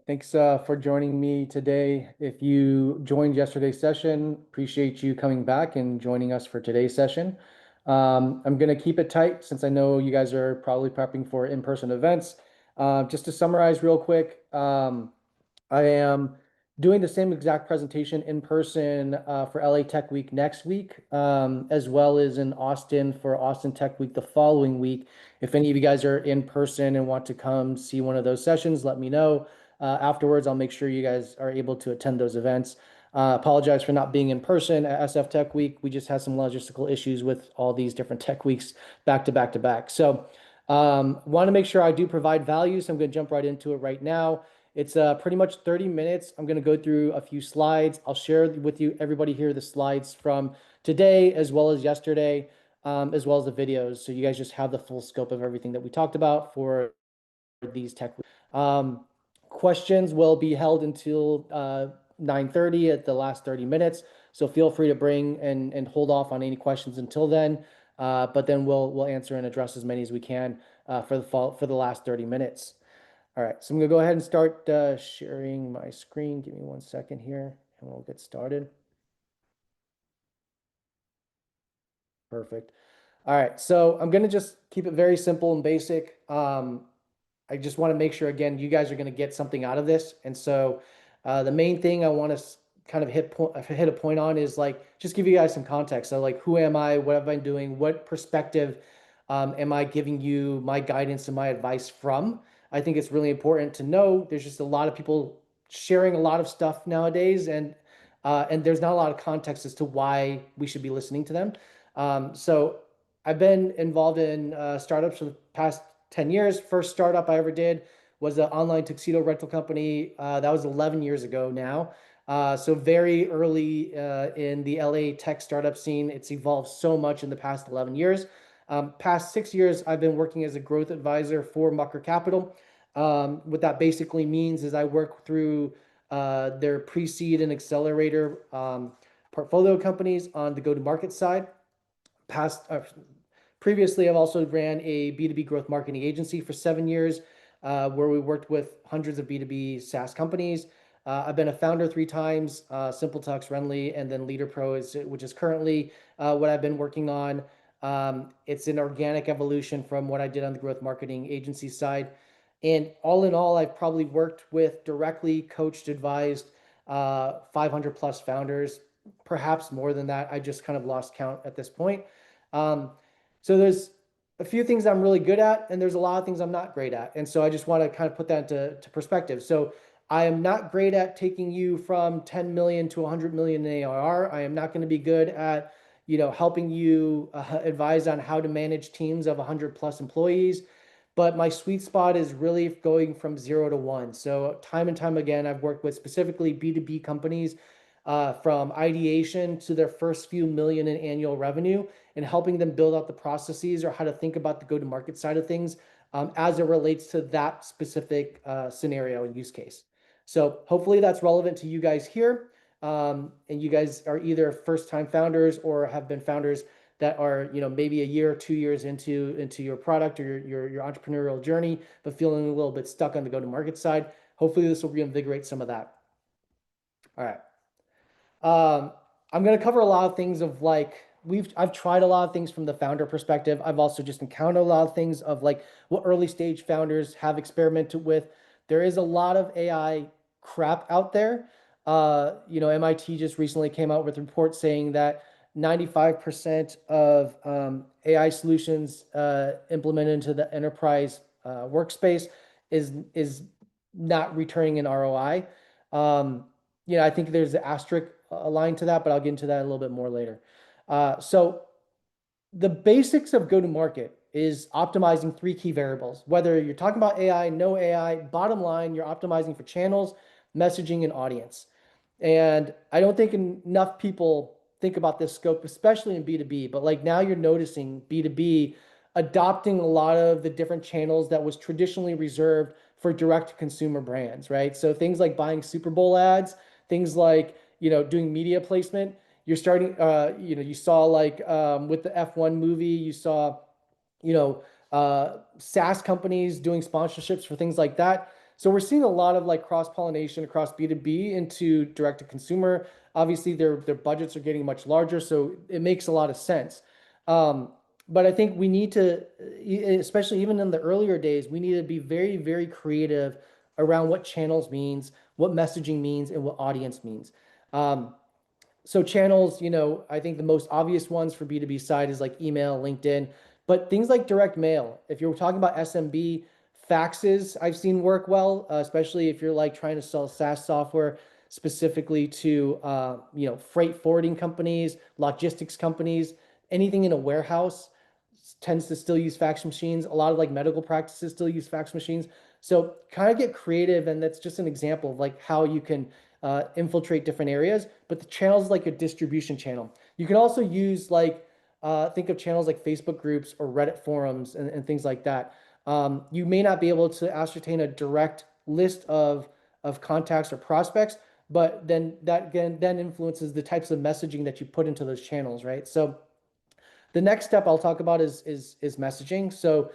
Thanks for joining me today. If you joined yesterday's session, appreciate you coming back and joining us for today's session. I'm going to keep it tight since I know you guys are probably prepping for in-person events. Just to summarize real quick, I am doing the same exact presentation in person for LA Tech Week next week, as well as in Austin for Austin Tech Week the following week. If any of you guys are in person and want to come see one of those sessions, let me know. Afterwards, I'll make sure you guys are able to attend those events. Apologize for not being in person at SF Tech Week. We just had some logistical issues with all these different tech weeks back to back to back. So, want to make sure I do provide value. So I'm going to jump right into it right now. It's pretty much 30 minutes. I'm going to go through a few slides. I'll share with you, everybody here, the slides from today as well as yesterday, as well as the videos. So you guys just have the full scope of everything that we talked about for these tech. Questions will be held until 9:30 at the last 30 minutes. So feel free to bring and hold off on any questions until then. But then we'll answer and address as many as we can for the last 30 minutes. All right, so I'm gonna go ahead and start sharing my screen. Give me 1 second here and we'll get started. Perfect. All right, so I'm gonna just keep it very simple and basic. I just want to make sure, again, you guys are going to get something out of this. And so the main thing I want to kind of hit a point on is like, just give you guys some context. So like, who am I? What have I been doing? What perspective am I giving you my guidance and my advice from? I think it's really important to know there's just a lot of people sharing a lot of stuff nowadays, and there's not a lot of context as to why we should be listening to them. So I've been involved in startups for the past 10 years. First startup I ever did was an online tuxedo rental company. That was 11 years ago now. So very early in the LA tech startup scene. It's evolved so much in the past 11 years. Past 6 years, I've been working as a growth advisor for Mucker Capital. What that basically means is I work through their pre-seed and accelerator portfolio companies on the go-to-market side. Previously, I've also ran a B2B growth marketing agency for 7 years, where we worked with hundreds of B2B SaaS companies. I've been a founder 3 times, SimpleTux, Renly, and then Leader Pro, which is currently what I've been working on. It's an organic evolution from what I did on the growth marketing agency side. And all in all, I've probably worked with, directly coached, advised 500 plus founders, perhaps more than that. I just kind of lost count at this point. So there's a few things I'm really good at, and there's a lot of things I'm not great at. And so I just want to kind of put that into perspective. So I am not great at taking you from 10 million to 100 million in ARR. I am not going to be good at, helping you advise on how to manage teams of 100 plus employees. But my sweet spot is really going from 0 to 1. So time and time again, I've worked with specifically B2B companies from ideation to their first few million in annual revenue, and helping them build out the processes or how to think about the go-to-market side of things as it relates to that specific scenario and use case. So hopefully that's relevant to you guys here. And you guys are either first-time founders or have been founders that are, maybe a year or 2 years into your product or your entrepreneurial journey, but feeling a little bit stuck on the go-to-market side. Hopefully this will reinvigorate some of that. All right. I'm going to cover a lot of things of like, I've tried a lot of things from the founder perspective. I've also just encountered a lot of things of like what early stage founders have experimented with. There is a lot of AI crap out there. MIT just recently came out with a report saying that 95% of AI solutions implemented into the enterprise workspace is not returning an ROI. I think there's an asterisk aligned to that, but I'll get into that a little bit more later. So the basics of go-to-market is optimizing 3 key variables. Whether you're talking about AI, no AI, bottom line, you're optimizing for channels, messaging, and audience. And I don't think enough people think about this scope, especially in B2B, but like now you're noticing B2B adopting a lot of the different channels that was traditionally reserved for direct consumer brands, right? So things like buying Super Bowl ads, things like, doing media placement. You're starting, you saw like with the F1 movie, you saw, SaaS companies doing sponsorships for things like that. So we're seeing a lot of like cross-pollination across B2B into direct to consumer. Obviously, their budgets are getting much larger, so it makes a lot of sense. Um, but I think we need to, especially even in the earlier days, we need to be very, very creative around what channels means, what messaging means, and what audience means. Um, so channels, I think the most obvious ones for B2B side is like email, LinkedIn, but things like direct mail. If you're talking about SMB, faxes I've seen work well, especially if you're like trying to sell SaaS software specifically to freight forwarding companies, logistics companies, anything in a warehouse tends to still use fax machines. A lot of like medical practices still use fax machines. So kind of get creative, and that's just an example of like how you can infiltrate different areas. But the channel is like a distribution channel. You can also use like think of channels like Facebook groups or Reddit forums and things like that. You may not be able to ascertain a direct list of contacts or prospects, but then that again then influences the types of messaging that you put into those channels, right? So the next step I'll talk about is messaging. So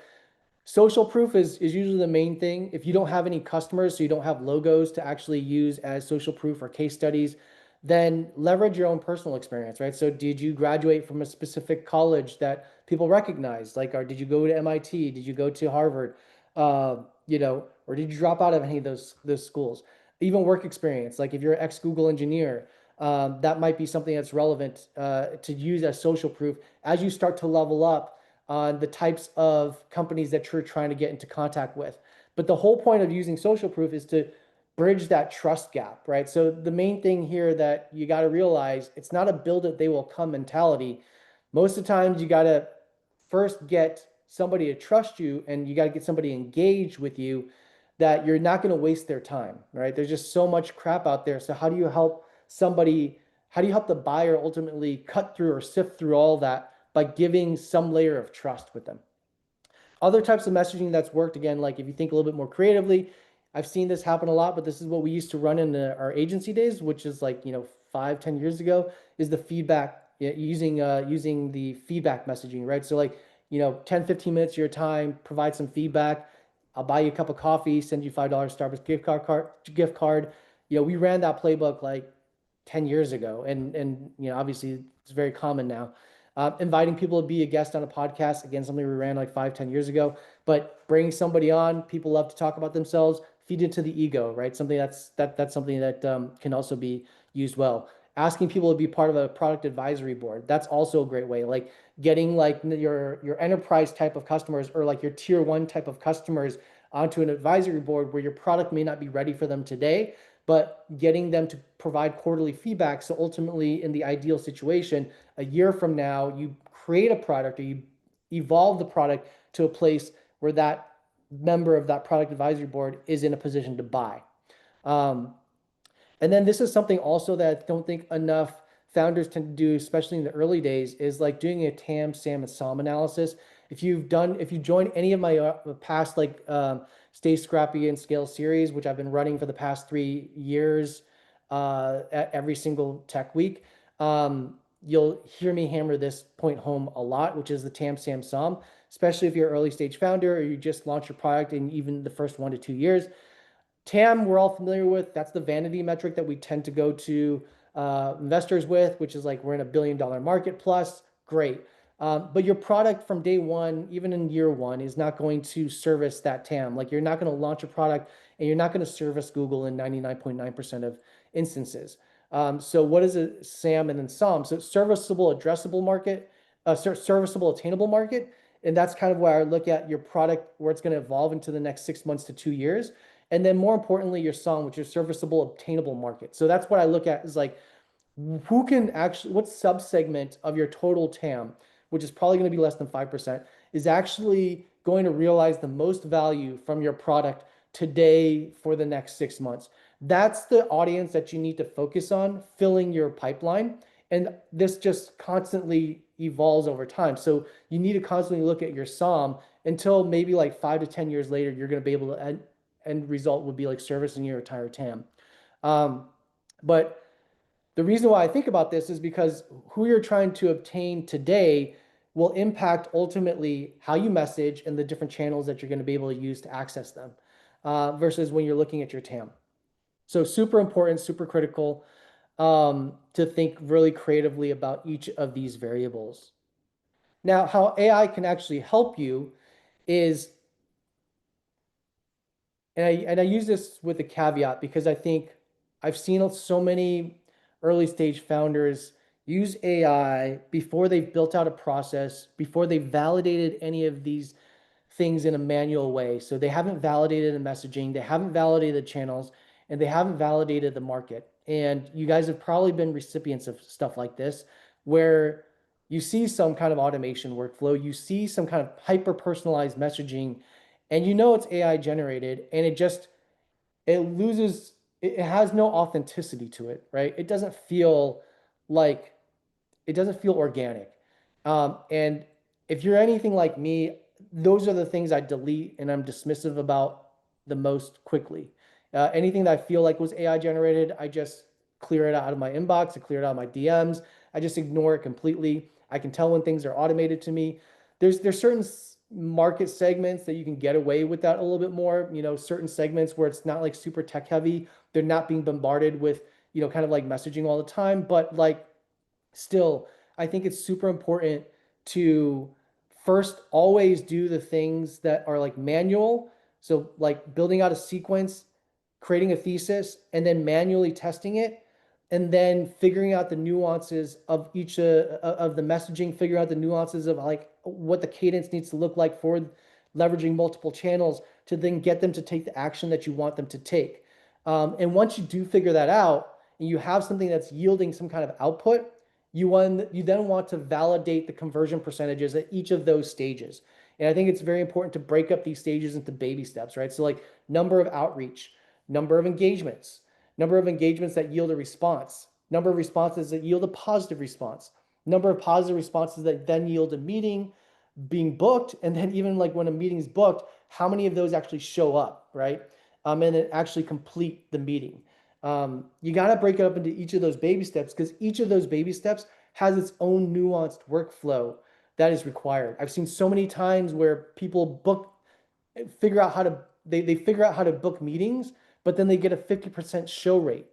social proof is usually the main thing. If you don't have any customers, so you don't have logos to actually use as social proof or case studies, then leverage your own personal experience, right? So did you graduate from a specific college that people recognize? Like, or did you go to MIT? Did you go to Harvard? Or did you drop out of any of those schools? Even work experience, like if you're an ex-Google engineer, that might be something that's relevant to use as social proof as you start to level up on the types of companies that you're trying to get into contact with. But the whole point of using social proof is to bridge that trust gap, right? So the main thing here that you got to realize, it's not a build it, they will come mentality. Most of the times you got to first get somebody to trust you, and you got to get somebody engaged with you that you're not going to waste their time, right? There's just so much crap out there. So how do you help somebody, how do you help the buyer ultimately cut through or sift through all that by giving some layer of trust with them? Other types of messaging that's worked, again, like if you think a little bit more creatively, I've seen this happen a lot, but this is what we used to run in our agency days, which is like 5-10 years ago, is the feedback, using the feedback messaging, right? So like 10-15 minutes of your time, provide some feedback. I'll buy you a cup of coffee, send you $5 Starbucks gift card. We ran that playbook like 10 years ago, and obviously it's very common now. Inviting people to be a guest on a podcast, again, something we ran like 5-10 years ago. But bringing somebody on, people love to talk about themselves, feed into the ego, right? Something that's something that can also be used well. Asking people to be part of a product advisory board, that's also a great way. Like getting like your enterprise type of customers, or like your tier one type of customers onto an advisory board where your product may not be ready for them today, but getting them to provide quarterly feedback. So ultimately, in the ideal situation, a year from now, you create a product, or you evolve the product to a place where that member of that product advisory board is in a position to buy. Um, and then this is something also that I don't think enough founders tend to do, especially in the early days, is like doing a TAM, SAM, and SOM analysis. If you join any of my past like Stay Scrappy and Scale series, which I've been running for the past 3 years, at every single tech week, you'll hear me hammer this point home a lot, which is the TAM, SAM, SOM, especially if you're an early stage founder or you just launched your product in even the first 1 to 2 years. TAM, we're all familiar with. That's the vanity metric that we tend to go to investors with, which is like we're in $1 billion market plus. Great. But your product from day one, even in year one, is not going to service that TAM. Like you're not going to launch a product and you're not going to service Google in 99.9% of instances. So what is a SAM and then SOM? So serviceable addressable market, serviceable attainable market. And that's kind of where I look at your product, where it's going to evolve into the next 6 months to 2 years. And then more importantly, your SOM, which is serviceable obtainable market. So that's what I look at, is like who can actually, what subsegment of your total TAM, which is probably going to be less than 5%, is actually going to realize the most value from your product today for the next 6 months. That's the audience that you need to focus on filling your pipeline. And this just constantly evolves over time. So you need to constantly look at your SOM until maybe like 5 to 10 years later, you're going to be able to end result would be like servicing your entire TAM. But the reason why I think about this is because who you're trying to obtain today will impact ultimately how you message and the different channels that you're going to be able to use to access them. versus when you're looking at your TAM. So super important, super critical to think really creatively about each of these variables. Now, how AI can actually help you is, and I use this with a caveat because I think I've seen so many early stage founders use AI before they've built out a process, before they've validated any of these things in a manual way. So they haven't validated the messaging, they haven't validated the channels, and they haven't validated the market. And you guys have probably been recipients of stuff like this, where you see some kind of automation workflow, you see some kind of hyper personalized messaging, and you know it's AI generated, and it loses, it has no authenticity to it, right? Like it doesn't feel organic. And if you're anything like me, those are the things I delete and I'm dismissive about the most quickly. Anything that I feel like was AI generated, I just clear it out of my inbox, I clear it out of my DMs. I just ignore it completely. I can tell when things are automated to me. There's certain market segments that you can get away with that a little bit more. Certain segments where it's not like super tech heavy. They're not being bombarded with, kind of like messaging all the time. But like still, I think it's super important to first always do the things that are like manual. So, like building out a sequence, creating a thesis, and then manually testing it, and then figuring out the nuances of each of the messaging, figuring out the nuances of like what the cadence needs to look like for leveraging multiple channels to then get them to take the action that you want them to take. And once you do figure that out, and you have something that's yielding some kind of output, you then want to validate the conversion percentages at each of those stages. And I think it's very important to break up these stages into baby steps, right? So like number of outreach, number of engagements, number of engagements that yield a response, number of responses that yield a positive response, number of positive responses that then yield a meeting being booked, and then even like when a meeting is booked, how many of those actually show up, right? And then actually complete the meeting. You got to break it up into each of those baby steps because each of those baby steps has its own nuanced workflow that is required. I've seen so many times where people figure out how to they figure out how to book meetings, but then they get a 50% show rate.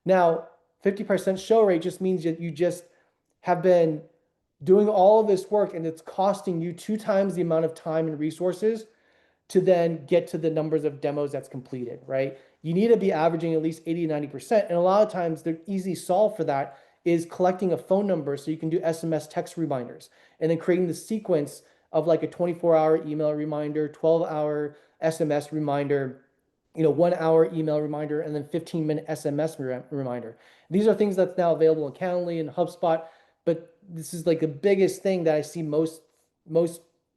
Now, 50% show rate just means that you just have been doing all of this work and it's costing you 2 times the amount of time and resources to then get to the numbers of demos that's completed, right? You need to be averaging at least 80, 90%. And a lot of times the easy solve for that is collecting a phone number so you can do SMS text reminders and then creating the sequence of like a 24-hour email reminder, 12-hour SMS reminder, 1 hour email reminder, and then 15-minute SMS reminder. These are things that's now available in Calendly and HubSpot, but this is like the biggest thing that I see most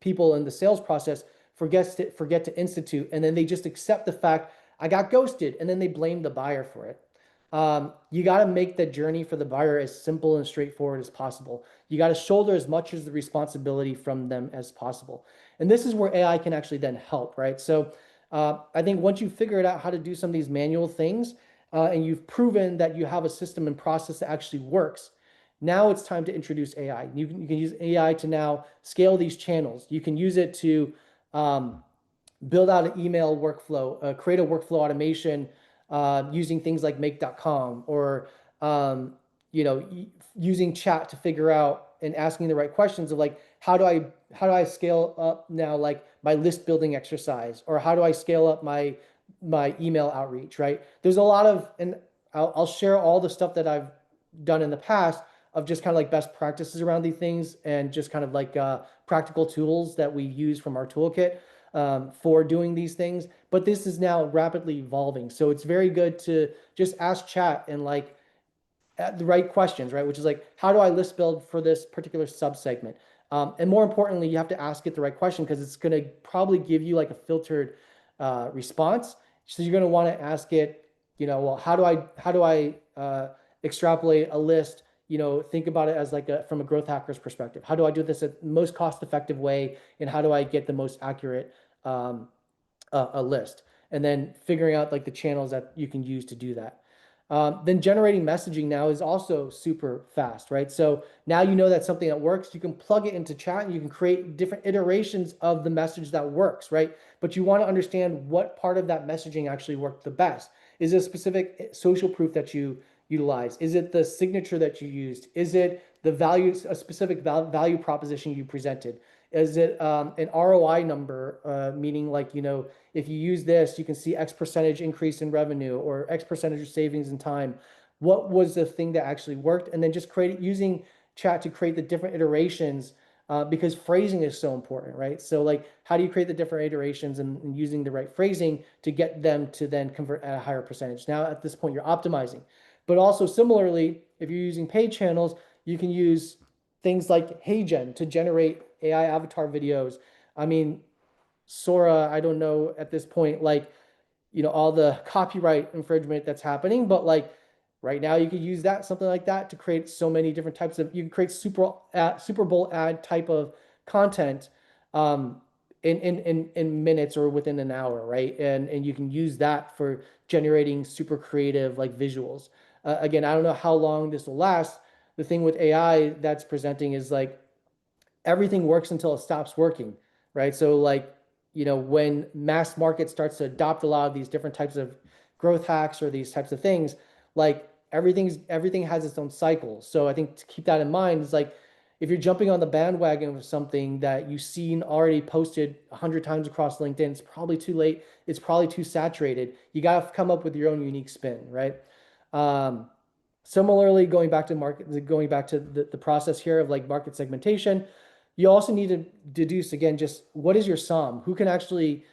people in the sales process forget to institute, and then they just accept the fact I got ghosted, and then they blame the buyer for it. You got to make the journey for the buyer as simple and straightforward as possible. You got to shoulder as much as the responsibility from them as possible. And this is where AI can actually then help, right? So I think once you figure it out how to do some of these manual things, and you've proven that you have a system and process that actually works, now it's time to introduce AI. You can use AI to now scale these channels. You can use it to build out an email workflow, create a workflow automation using things like make.com or using chat to figure out and asking the right questions of like how do I scale up now like my list building exercise, or how do I scale up my email outreach, right? There's a lot of, and I'll share all the stuff that I've done in the past of just kind of like best practices around these things and just kind of like practical tools that we use from our toolkit for doing these things. But this is now rapidly evolving. So it's very good to just ask chat and like the right questions, right? Which is like, how do I list build for this particular subsegment? And more importantly, you have to ask it the right question because it's going to probably give you like a filtered response. So you're going to want to ask it, well, how do I extrapolate a list? Think about it as like from a growth hacker's perspective. How do I do this at the most cost-effective way, and how do I get the most accurate a list? And then figuring out like the channels that you can use to do that. Then generating messaging now is also super fast, right? So now you know that's something that works. You can plug it into chat and you can create different iterations of the message that works, right? But you want to understand what part of that messaging actually worked the best. Is it a specific social proof that you utilize? Is it the signature that you used? Is it the value, a specific value proposition you presented? Is it an ROI number, meaning like, if you use this, you can see X percentage increase in revenue or X percentage of savings in time. What was the thing that actually worked? And then just create using chat to create the different iterations, because phrasing is so important, right? So like, how do you create the different iterations and using the right phrasing to get them to then convert at a higher percentage? Now, at this point, you're optimizing. But also similarly, if you're using paid channels, you can use things like HeyGen to generate AI avatar videos. I mean, Sora, I don't know at this point, like, all the copyright infringement that's happening, but like right now you could use that, something like that, to create so many different types of, you can create Super Bowl ad type of content, in minutes or within an hour, right? And you can use that for generating super creative like visuals. Again, I don't know how long this will last. The thing with AI that's presenting is like everything works until it stops working, right? So like, when mass market starts to adopt a lot of these different types of growth hacks or these types of things, like everything has its own cycle. So I think to keep that in mind is like, if you're jumping on the bandwagon of something that you've seen already posted 100 times across LinkedIn, it's probably too late. It's probably too saturated. You got to come up with your own unique spin, right? Um, Similarly, going back to the process here of like market segmentation, you also need to deduce again just what is your sum? Who can actually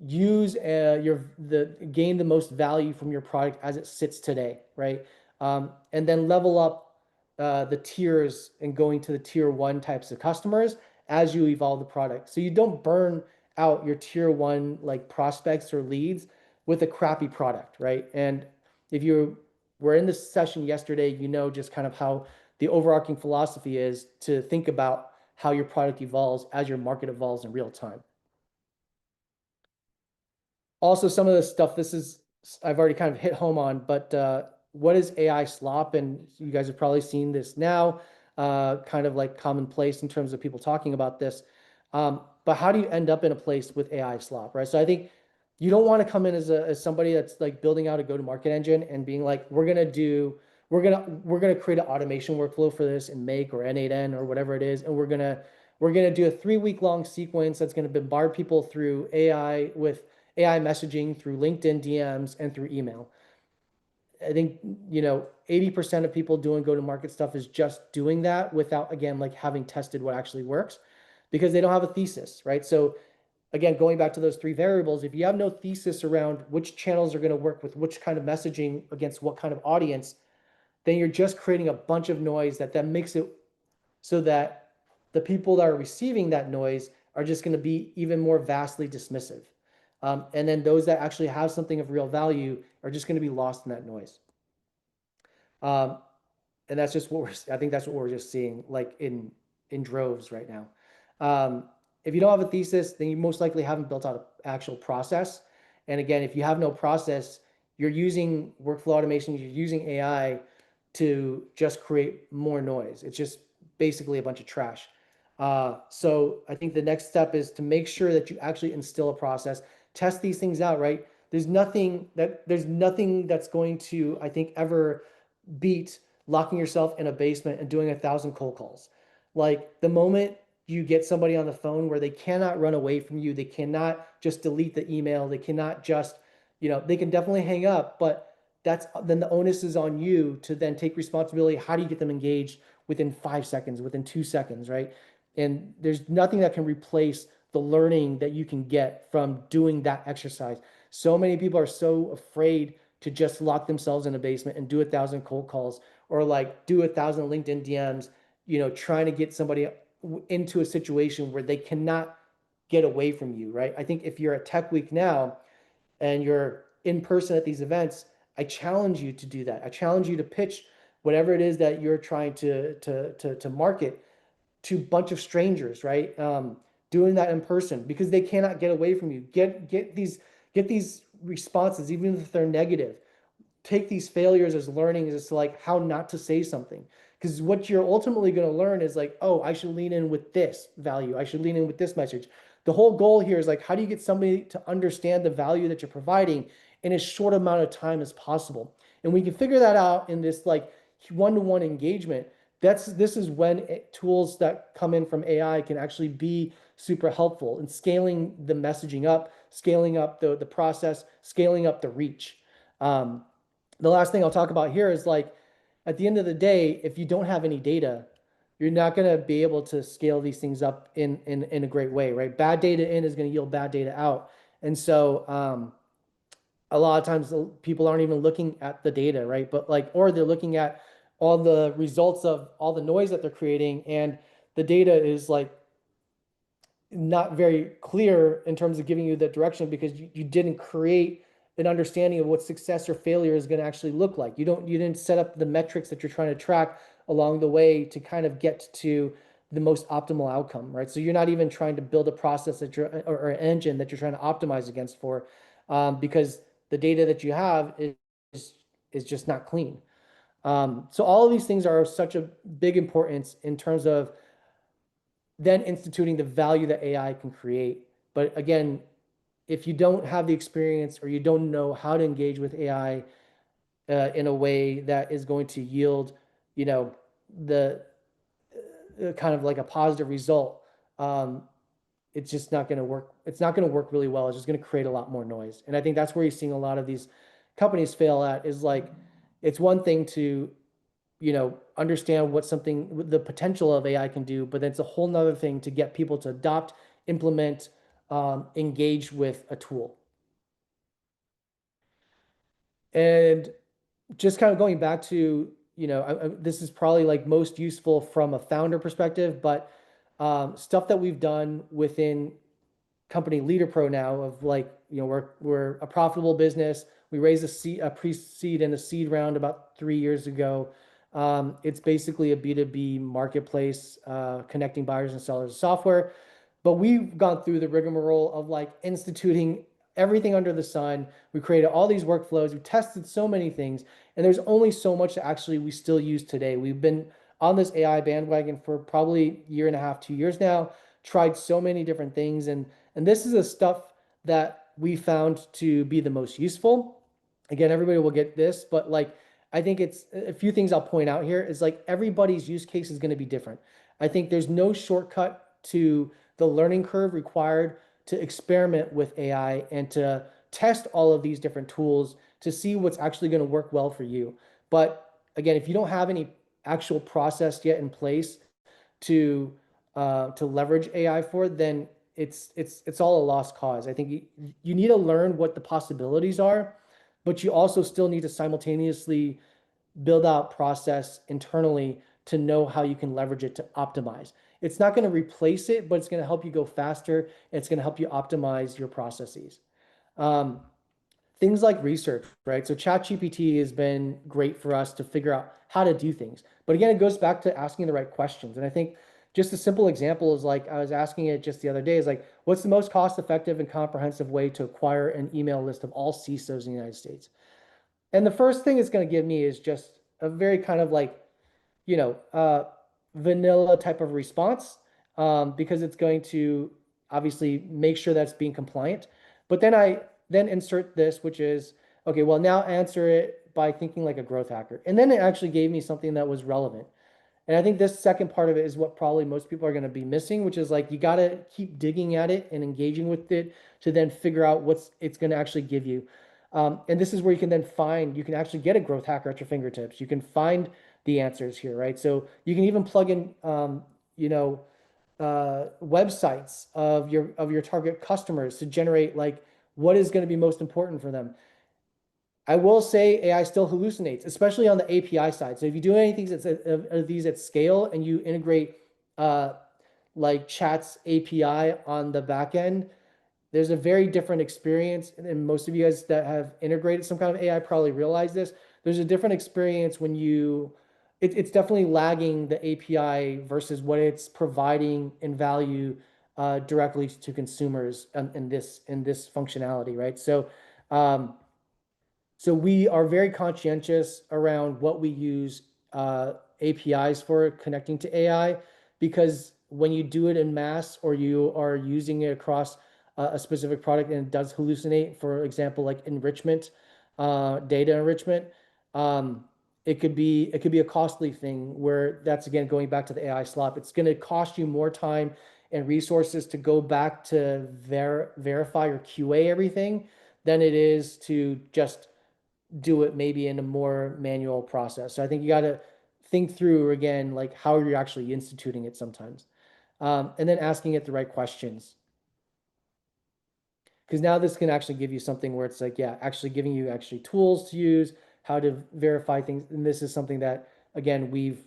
use gain the most value from your product as it sits today, right? And then level up the tiers and going to the tier one types of customers as you evolve the product. So you don't burn out your tier one like prospects or leads with a crappy product, right? And if you were in this session yesterday, just kind of how the overarching philosophy is to think about how your product evolves as your market evolves in real time. Also, some of the stuff, this is, I've already kind of hit home on, but what is AI slop? And you guys have probably seen this now, kind of like commonplace in terms of people talking about this. But how do you end up in a place with AI slop, right? So I think you don't want to come in as somebody that's like building out a go-to-market engine and being like, we're gonna create an automation workflow for this in Make or N8N or whatever it is, and we're gonna do a 3 week long sequence that's gonna bombard people through AI with AI messaging through LinkedIn DMs and through email. I think, 80% of people doing go-to-market stuff is just doing that without, again, like having tested what actually works because they don't have a thesis, right? So again, going back to those three variables, if you have no thesis around which channels are going to work with which kind of messaging against what kind of audience, then you're just creating a bunch of noise that makes it so that the people that are receiving that noise are just going to be even more vastly dismissive. And then those that actually have something of real value are just going to be lost in that noise. Um, and that's just I think that's what we're just seeing like in droves right now. If you don't have a thesis, then you most likely haven't built out an actual process. And again, if you have no process, you're using workflow automation, you're using AI to just create more noise. It's just basically a bunch of trash. So I think the next step is to make sure that you actually instill a process, test these things out, right? There's nothing that's going to, I think, ever beat locking yourself in a basement and doing 1,000 cold calls. Like the moment you get somebody on the phone where they cannot run away from you, they cannot just delete the email, they cannot just, they can definitely hang up, but then the onus is on you to then take responsibility. How do you get them engaged within 5 seconds, within 2 seconds, right? And there's nothing that can replace the learning that you can get from doing that exercise. So many people are so afraid to just lock themselves in a basement and do 1,000 cold calls or like do 1,000 LinkedIn DMs, trying to get somebody into a situation where they cannot get away from you, right? I think if you're at Tech Week now and you're in person at these events, I challenge you to do that. I challenge you to pitch whatever it is that you're trying to market to a bunch of strangers, right? Doing that in person because they cannot get away from you. Get these responses, even if they're negative. take these failures as learnings as to like how not to say something. Because what you're ultimately going to learn is like, oh, I should lean in with this value. I should lean in with this message. The whole goal here is like, how do you get somebody to understand the value that you're providing in as short amount of time as possible? And we can figure that out in this like one-to-one engagement. This is when tools that come in from AI can actually be super helpful in scaling the messaging up, scaling up the process, scaling up the reach. Um, the last thing I'll talk about here is like at the end of the day, if you don't have any data, you're not going to be able to scale these things up in a great way, right? Bad data in is going to yield bad data out. And so a lot of times people aren't even looking at the data, right? But like, or they're looking at all the results of all the noise that they're creating, and the data is like not very clear in terms of giving you the direction because you didn't create an understanding of what success or failure is going to actually look like. You didn't set up the metrics that you're trying to track along the way to kind of get to the most optimal outcome, right? So you're not even trying to build a process that you're or an engine that you're trying to optimize against for, because the data that you have is just not clean. So all of these things are of such a big importance in terms of then instituting the value that AI can create. But again, if you don't have the experience or you don't know how to engage with AI in a way that is going to yield, you know, the kind of like a positive result, um, it's just not going to work. It's not going to work really well. It's just going to create a lot more noise. And I think that's where you're seeing a lot of these companies fail at is like, it's one thing to understand what something, the potential of AI can do, but it's a whole nother thing to get people to adopt, implement, engage with a tool. And just kind of going back to, this is probably like most useful from a founder perspective, but stuff that we've done within company Leader Pro now of like, we're a profitable business. We raised a pre-seed and a seed round about 3 years ago. It's basically a B2B marketplace, connecting buyers and sellers of software. But we've gone through the rigmarole of like instituting everything under the sun. We created all these workflows. We tested so many things, and there's only so much that actually we still use today. We've been on this AI bandwagon for probably a year and a half, 2 years now, tried so many different things. And this is the stuff that we found to be the most useful. Again, everybody will get this, but like, I think it's a few things I'll point out here is like everybody's use case is going to be different. I think there's no shortcut to the learning curve required to experiment with AI and to test all of these different tools to see what's actually going to work well for you. But again, if you don't have any actual process yet in place to leverage AI for, then it's all a lost cause. I think you need to learn what the possibilities are, but you also still need to simultaneously build out process internally to know how you can leverage it to optimize. It's not going to replace it, but it's going to help you go faster. And it's going to help you optimize your processes. Um, Things like research, right? So ChatGPT has been great for us to figure out how to do things. But again, it goes back to asking the right questions. And I think just a simple example is like I was asking it just the other day is like, what's the most cost effective and comprehensive way to acquire an email list of all CISOs in the United States? And the first thing it's going to give me is just a very kind of like, you know, uh, vanilla type of response, because it's going to obviously make sure that's being compliant. But then I then insert this, which is, okay, well, now answer it by thinking like a growth hacker. And then it actually gave me something that was relevant. And I think this second part of it is what probably most people are going to be missing, which is like you got to keep digging at it and engaging with it to then figure out what's it's going to actually give you. And this is where you can then find, you can actually get a growth hacker at your fingertips. You can find the answers here, right? So you can even plug in, you know, websites of your target customers to generate like what is going to be most important for them. I will say AI still hallucinates, especially on the API side. So if you do anything that's of these at scale and you integrate uh, like Chat's API on the back end, there's a very different experience. And most of you guys that have integrated some kind of AI probably realize this. There's a different experience when it's definitely lagging the API versus what it's providing in value directly to consumers in this functionality, right? Um, So we are very conscientious around what we use APIs for connecting to AI, because when you do it in mass or you are using it across a specific product and it does hallucinate, for example, like enrichment, data enrichment, um, it could be a costly thing where that's again going back to the AI slop. It's going to cost you more time and resources to go back to verify or QA everything than it is to just do it maybe in a more manual process. So I think you got to think through again, like how you're actually instituting it sometimes, and then asking it the right questions. Because now this can actually give you something where it's like, yeah, actually giving you actually tools to use, how to verify things. And this is something that, again, we've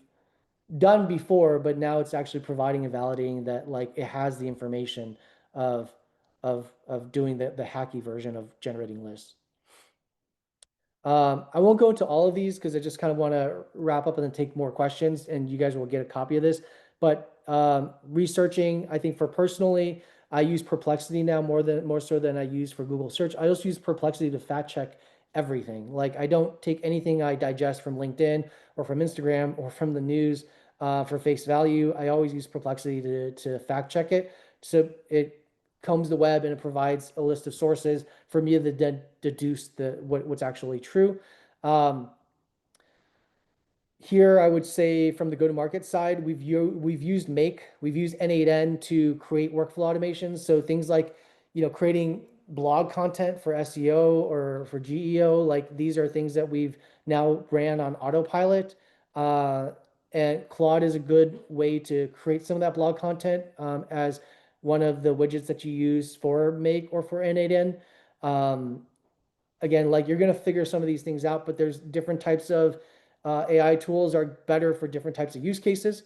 done before, but now it's actually providing and validating that like it has the information of doing the hacky version of generating lists. I won't go into all of these because I just kind of want to wrap up and then take more questions, and you guys will get a copy of this. But researching, I think for personally, I use Perplexity now more so than I use for Google search. I also use Perplexity to fact check everything. Like I don't take anything I digest from LinkedIn or from Instagram or from the news for face value. I always use Perplexity to fact check it. So it combs the web and it provides a list of sources for me to deduce what's actually true. Um, Here, I would say from the go-to-market side, we've used Make, we've used N8N to create workflow automations. So things like, creating blog content for SEO or for GEO, like these are things that we've now ran on autopilot. Uh, and Claude is a good way to create some of that blog content as one of the widgets that you use for Make or for N8N. Um, Again, like you're going to figure some of these things out, but there's different types of AI tools are better for different types of use cases.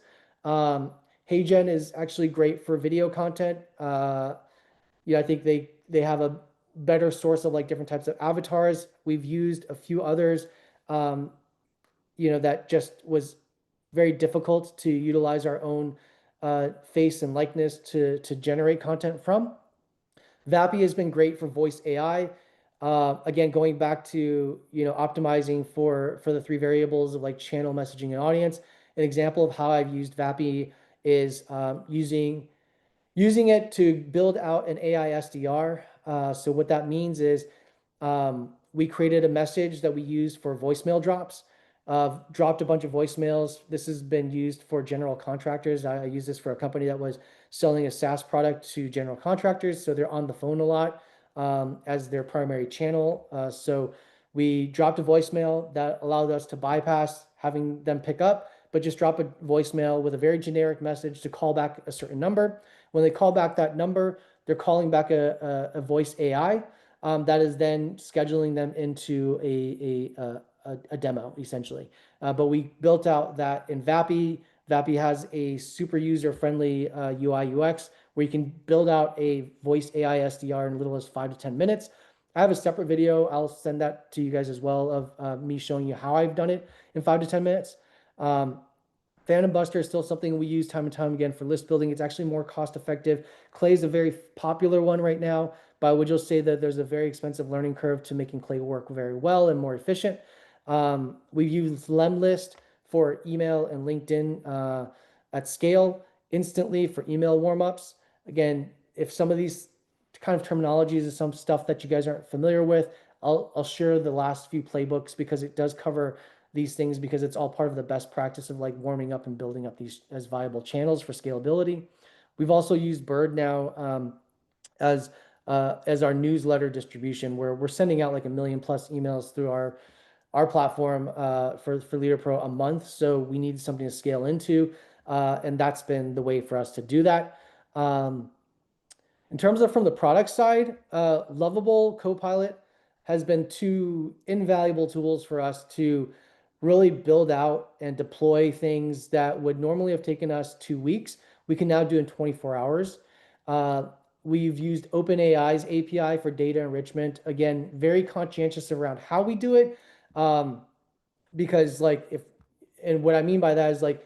HeyGen is actually great for video content. I think they have a better source of like different types of avatars. We've used a few others, um, that just was very difficult to utilize our own face and likeness to generate content from. Vappy has been great for voice AI. Again, going back to optimizing for the three variables of like channel, messaging, and audience. An example of how I've used Vappy is using it to build out an AI SDR. So what that means is we created a message that we used for voicemail drops. Dropped a bunch of voicemails. This has been used for general contractors. I use this for a company that was selling a SaaS product to general contractors, so they're on the phone a lot as their primary channel. So we dropped a voicemail that allowed us to bypass having them pick up, but just drop a voicemail with a very generic message to call back a certain number. When they call back that number, they're calling back a voice AI that is then scheduling them into a demo essentially. But we built out that in Vappy. Vappy has a super user-friendly UI UX where you can build out a voice AI SDR in as little as 5 to 10 minutes. I have a separate video. I'll send that to you guys as well of me showing you how I've done it in 5 to 10 minutes. Um, Phantom Buster is still something we use time and time again for list building. It's actually more cost effective. Clay is a very popular one right now, but I would just say that there's a very expensive learning curve to making Clay work very well and more efficient. We've used Lemlist for email and LinkedIn at scale instantly for email warmups. Again, if some of these kind of terminologies is some stuff that you guys aren't familiar with, I'll share the last few playbooks because it does cover these things because it's all part of the best practice of like warming up and building up these as viable channels for scalability. We've also used Bird now as as our newsletter distribution, where we're sending out like 1 million+ emails through our platform for Leader Pro a month. So we need something to scale into, and that's been the way for us to do that. In terms of from the product side, Lovable, Copilot has been two invaluable tools for us to really build out and deploy things that would normally have taken us 2 weeks. We can now do in 24 hours. Uh, we've used OpenAI's API for data enrichment. Again, very conscientious around how we do it. Um, because like if and what I mean by that is like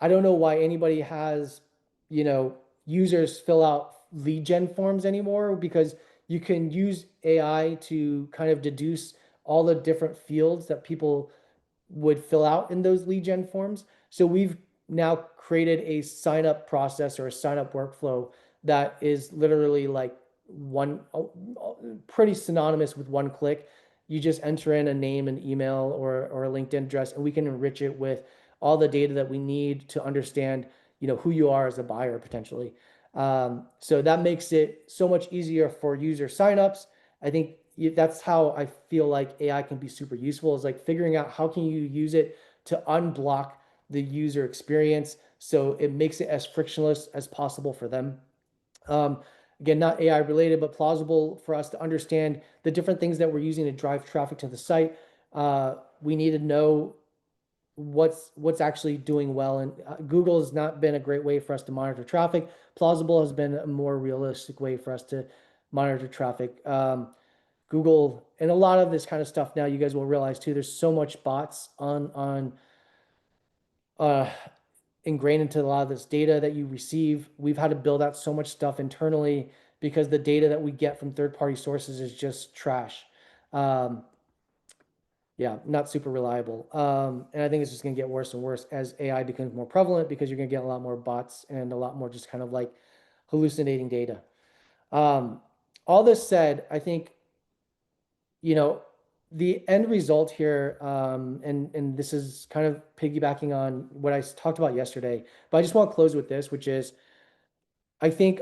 I don't know why anybody has users fill out lead gen forms anymore because you can use AI to kind of deduce all the different fields that people would fill out in those lead gen forms. So we've now created a sign up process or a sign up workflow that is literally like one pretty synonymous with one click. You just enter in a name, an email, or a LinkedIn address, and we can enrich it with all the data that we need to understand, who you are as a buyer potentially. So that makes it so much easier for user signups. I think that's how I feel like AI can be super useful, is like figuring out how can you use it to unblock the user experience so it makes it as frictionless as possible for them. Um, Again, not AI related, but plausible for us to understand the different things that we're using to drive traffic to the site. We need to know what's actually doing well, and Google has not been a great way for us to monitor traffic. Plausible has been a more realistic way for us to monitor traffic. Google and a lot of this kind of stuff now, you guys will realize too, there's so much bots on uh, ingrained into a lot of this data that you receive. We've had to build out so much stuff internally because the data that we get from third-party sources is just trash. Um, yeah, not super reliable. And I think it's just going to get worse and worse as AI becomes more prevalent because you're going to get a lot more bots and a lot more just kind of like hallucinating data. Um, all this said, I think, you know, the end result here, and this is kind of piggybacking on what I talked about yesterday, but I just want to close with this, which is I think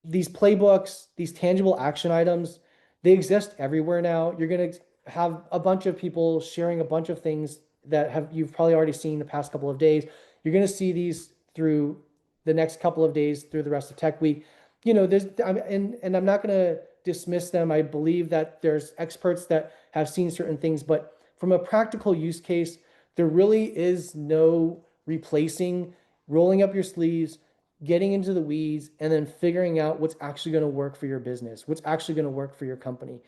these playbooks, these tangible action items, they exist everywhere now. You're going to have a bunch of people sharing a bunch of things that have you've probably already seen the past couple of days. You're going to see these through the next couple of days through the rest of Tech Week. And I'm not going to dismiss them. I believe that there's experts that have seen certain things, but from a practical use case, there really is no replacing rolling up your sleeves, getting into the weeds, and then figuring out what's actually going to work for your business, what's actually going to work for your company.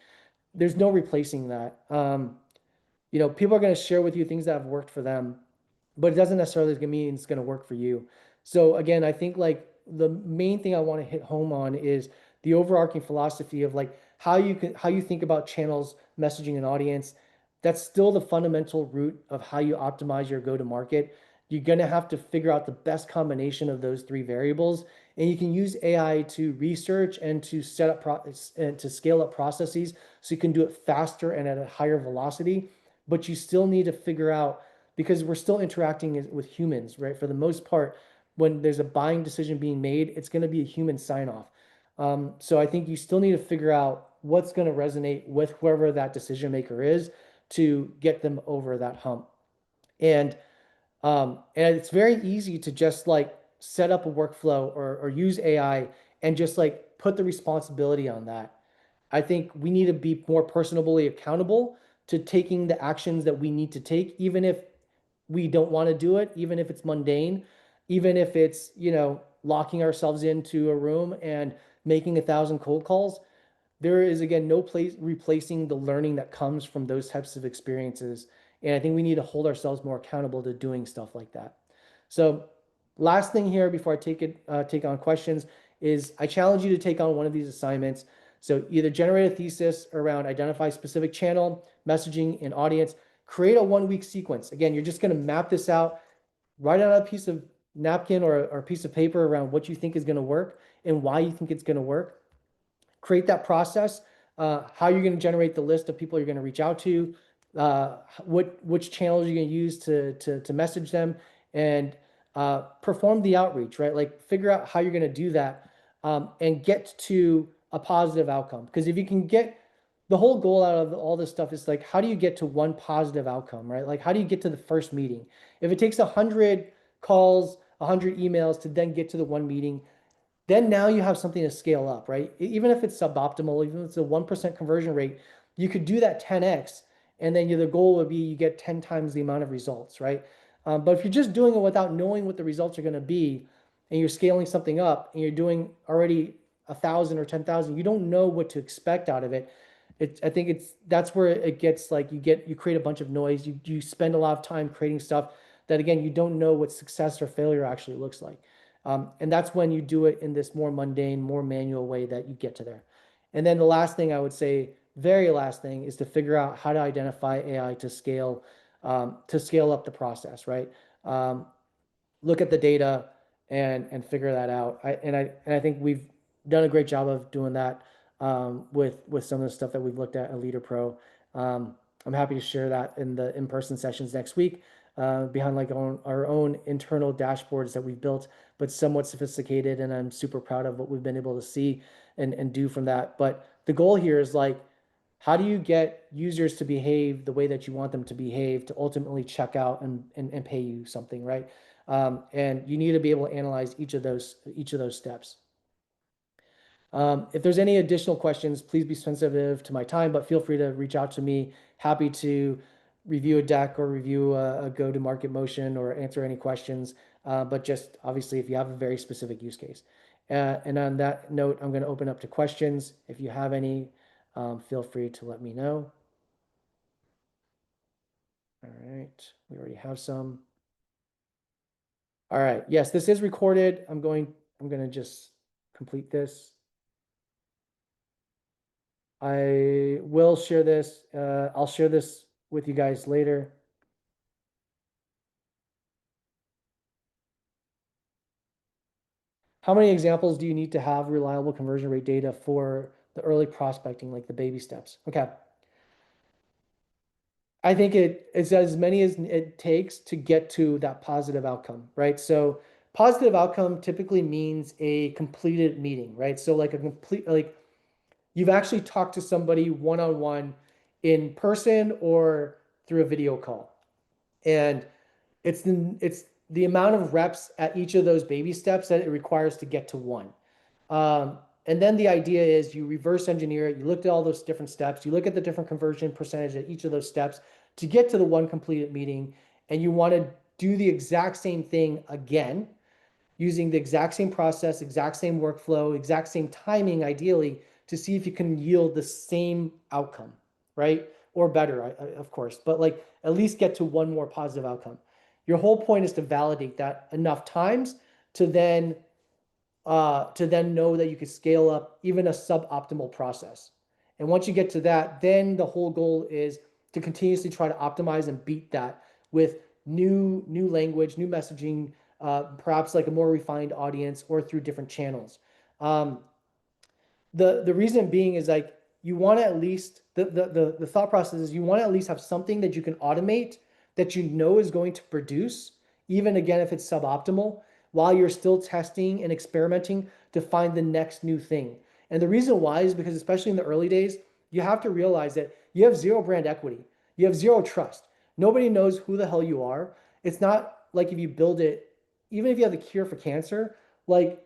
There's no replacing that. People are going to share with you things that have worked for them, but it doesn't necessarily mean it's going to work for you. So again, I think like the main thing I want to hit home on is the overarching philosophy of like how you think about channels, messaging, and audience. That's still the fundamental root of how you optimize your go-to-market. You're going to have to figure out the best combination of those three variables, and you can use AI to research and to set up and to scale up processes so you can do it faster and at a higher velocity. But you still need to figure out, because we're still interacting with humans, right? For the most part, when there's a buying decision being made, it's going to be a human sign off. So I think you still need to figure out what's going to resonate with whoever that decision maker is to get them over that hump. And it's very easy to just like set up a workflow or use AI and just like put the responsibility on that. I think we need to be more personally accountable to taking the actions that we need to take, even if we don't want to do it, even if it's mundane, even if it's, locking ourselves into a room and making 1,000 cold calls. There is again no place replacing the learning that comes from those types of experiences. And I think we need to hold ourselves more accountable to doing stuff like that. So last thing here before I take on questions is I challenge you to take on one of these assignments. So either generate a thesis around identify specific channel, messaging, and audience. Create a 1 week sequence. Again, you're just going to map this out, write out a piece of napkin or a piece of paper around what you think is going to work and why you think it's going to work. Create that process, how you're going to generate the list of people you're going to reach out to, which channels you're going to use to message them, and perform the outreach, right? Like figure out how you're going to do that, and get to a positive outcome. Because if you can get the whole goal out of all this stuff is like, how do you get to one positive outcome, right? Like, how do you get to the first meeting? If it takes 100 calls, 100 emails to then get to the one meeting, then now you have something to scale up, right? Even if it's suboptimal, even if it's a 1% conversion rate, you could do that 10x, and then the goal would be you get 10 times the amount of results, right? But if you're just doing it without knowing what the results are going to be, and you're scaling something up, and you're doing already 1,000 or 10,000, you don't know what to expect out of it. I think that's where it gets like you create a bunch of noise. You spend a lot of time creating stuff that again you don't know what success or failure actually looks like. And that's when you do it in this more mundane, more manual way that you get to there. And then the last thing I would say very last thing is to figure out how to identify AI to scale up the process, right? Um, Look at the data and figure that out. I think we've done a great job of doing that with some of the stuff that we've looked at Leader Pro. I'm happy to share that in the in-person sessions next week behind like our own internal dashboards that we've built, but somewhat sophisticated. And I'm super proud of what we've been able to see and do from that. But the goal here is like, how do you get users to behave the way that you want them to behave to ultimately check out and pay you something, right? And you need to be able to analyze each of those steps. If there's any additional questions, please be sensitive to my time, but feel free to reach out to me. Happy to review a deck or review a go-to-market motion or answer any questions. But just obviously, if you have a very specific use case. And on that note, I'm going to open up to questions. If you have any, feel free to let me know. All right, we already have some. All right, yes, this is recorded. I'm going to just complete this. I will share this. I'll share this with you guys later. How many examples do you need to have reliable conversion rate data for the early prospecting, like the baby steps? Okay. I think it's as many as it takes to get to that positive outcome, right? So positive outcome typically means a completed meeting, right? So like a complete, like you've actually talked to somebody one-on-one in person or through a video call. And it's the amount of reps at each of those baby steps that it requires to get to one. And then the idea is you reverse engineer it. You look at all those different steps. You look at the different conversion percentage at each of those steps to get to the one completed meeting. And you want to do the exact same thing again using the exact same process, exact same workflow, exact same timing, ideally, to see if you can yield the same outcome, right? Or better, of course, but like at least get to one more positive outcome. Your whole point is to validate that enough times to then know that you could scale up even a suboptimal process. And once you get to that, then the whole goal is to continuously try to optimize and beat that with new language, new messaging, perhaps like a more refined audience or through different channels. Um, the reason being is like you want to at least the thought process is you want to at least have something that you can automate that you know is going to produce, even again if it's suboptimal, while you're still testing and experimenting to find the next new thing. And the reason why is because especially in the early days, you have to realize that you have zero brand equity. You have zero trust. Nobody knows who the hell you are. It's not like if you build it, even if you have the cure for cancer, like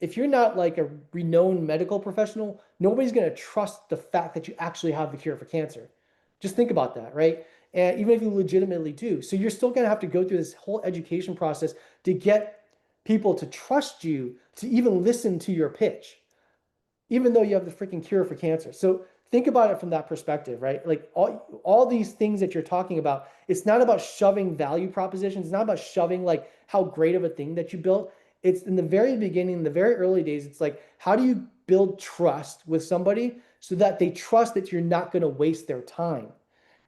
if you're not like a renowned medical professional, nobody's going to trust the fact that you actually have the cure for cancer. Just think about that, right? And even if you legitimately do. So you're still going to have to go through this whole education process to get people to trust you to even listen to your pitch even though you have the freaking cure for cancer. So think about it from that perspective, right? Like all these things that you're talking about, it's not about shoving value propositions. It's not about shoving like how great of a thing that you built. It's in the very beginning, the very early days, it's like, how do you build trust with somebody so that they trust that you're not going to waste their time?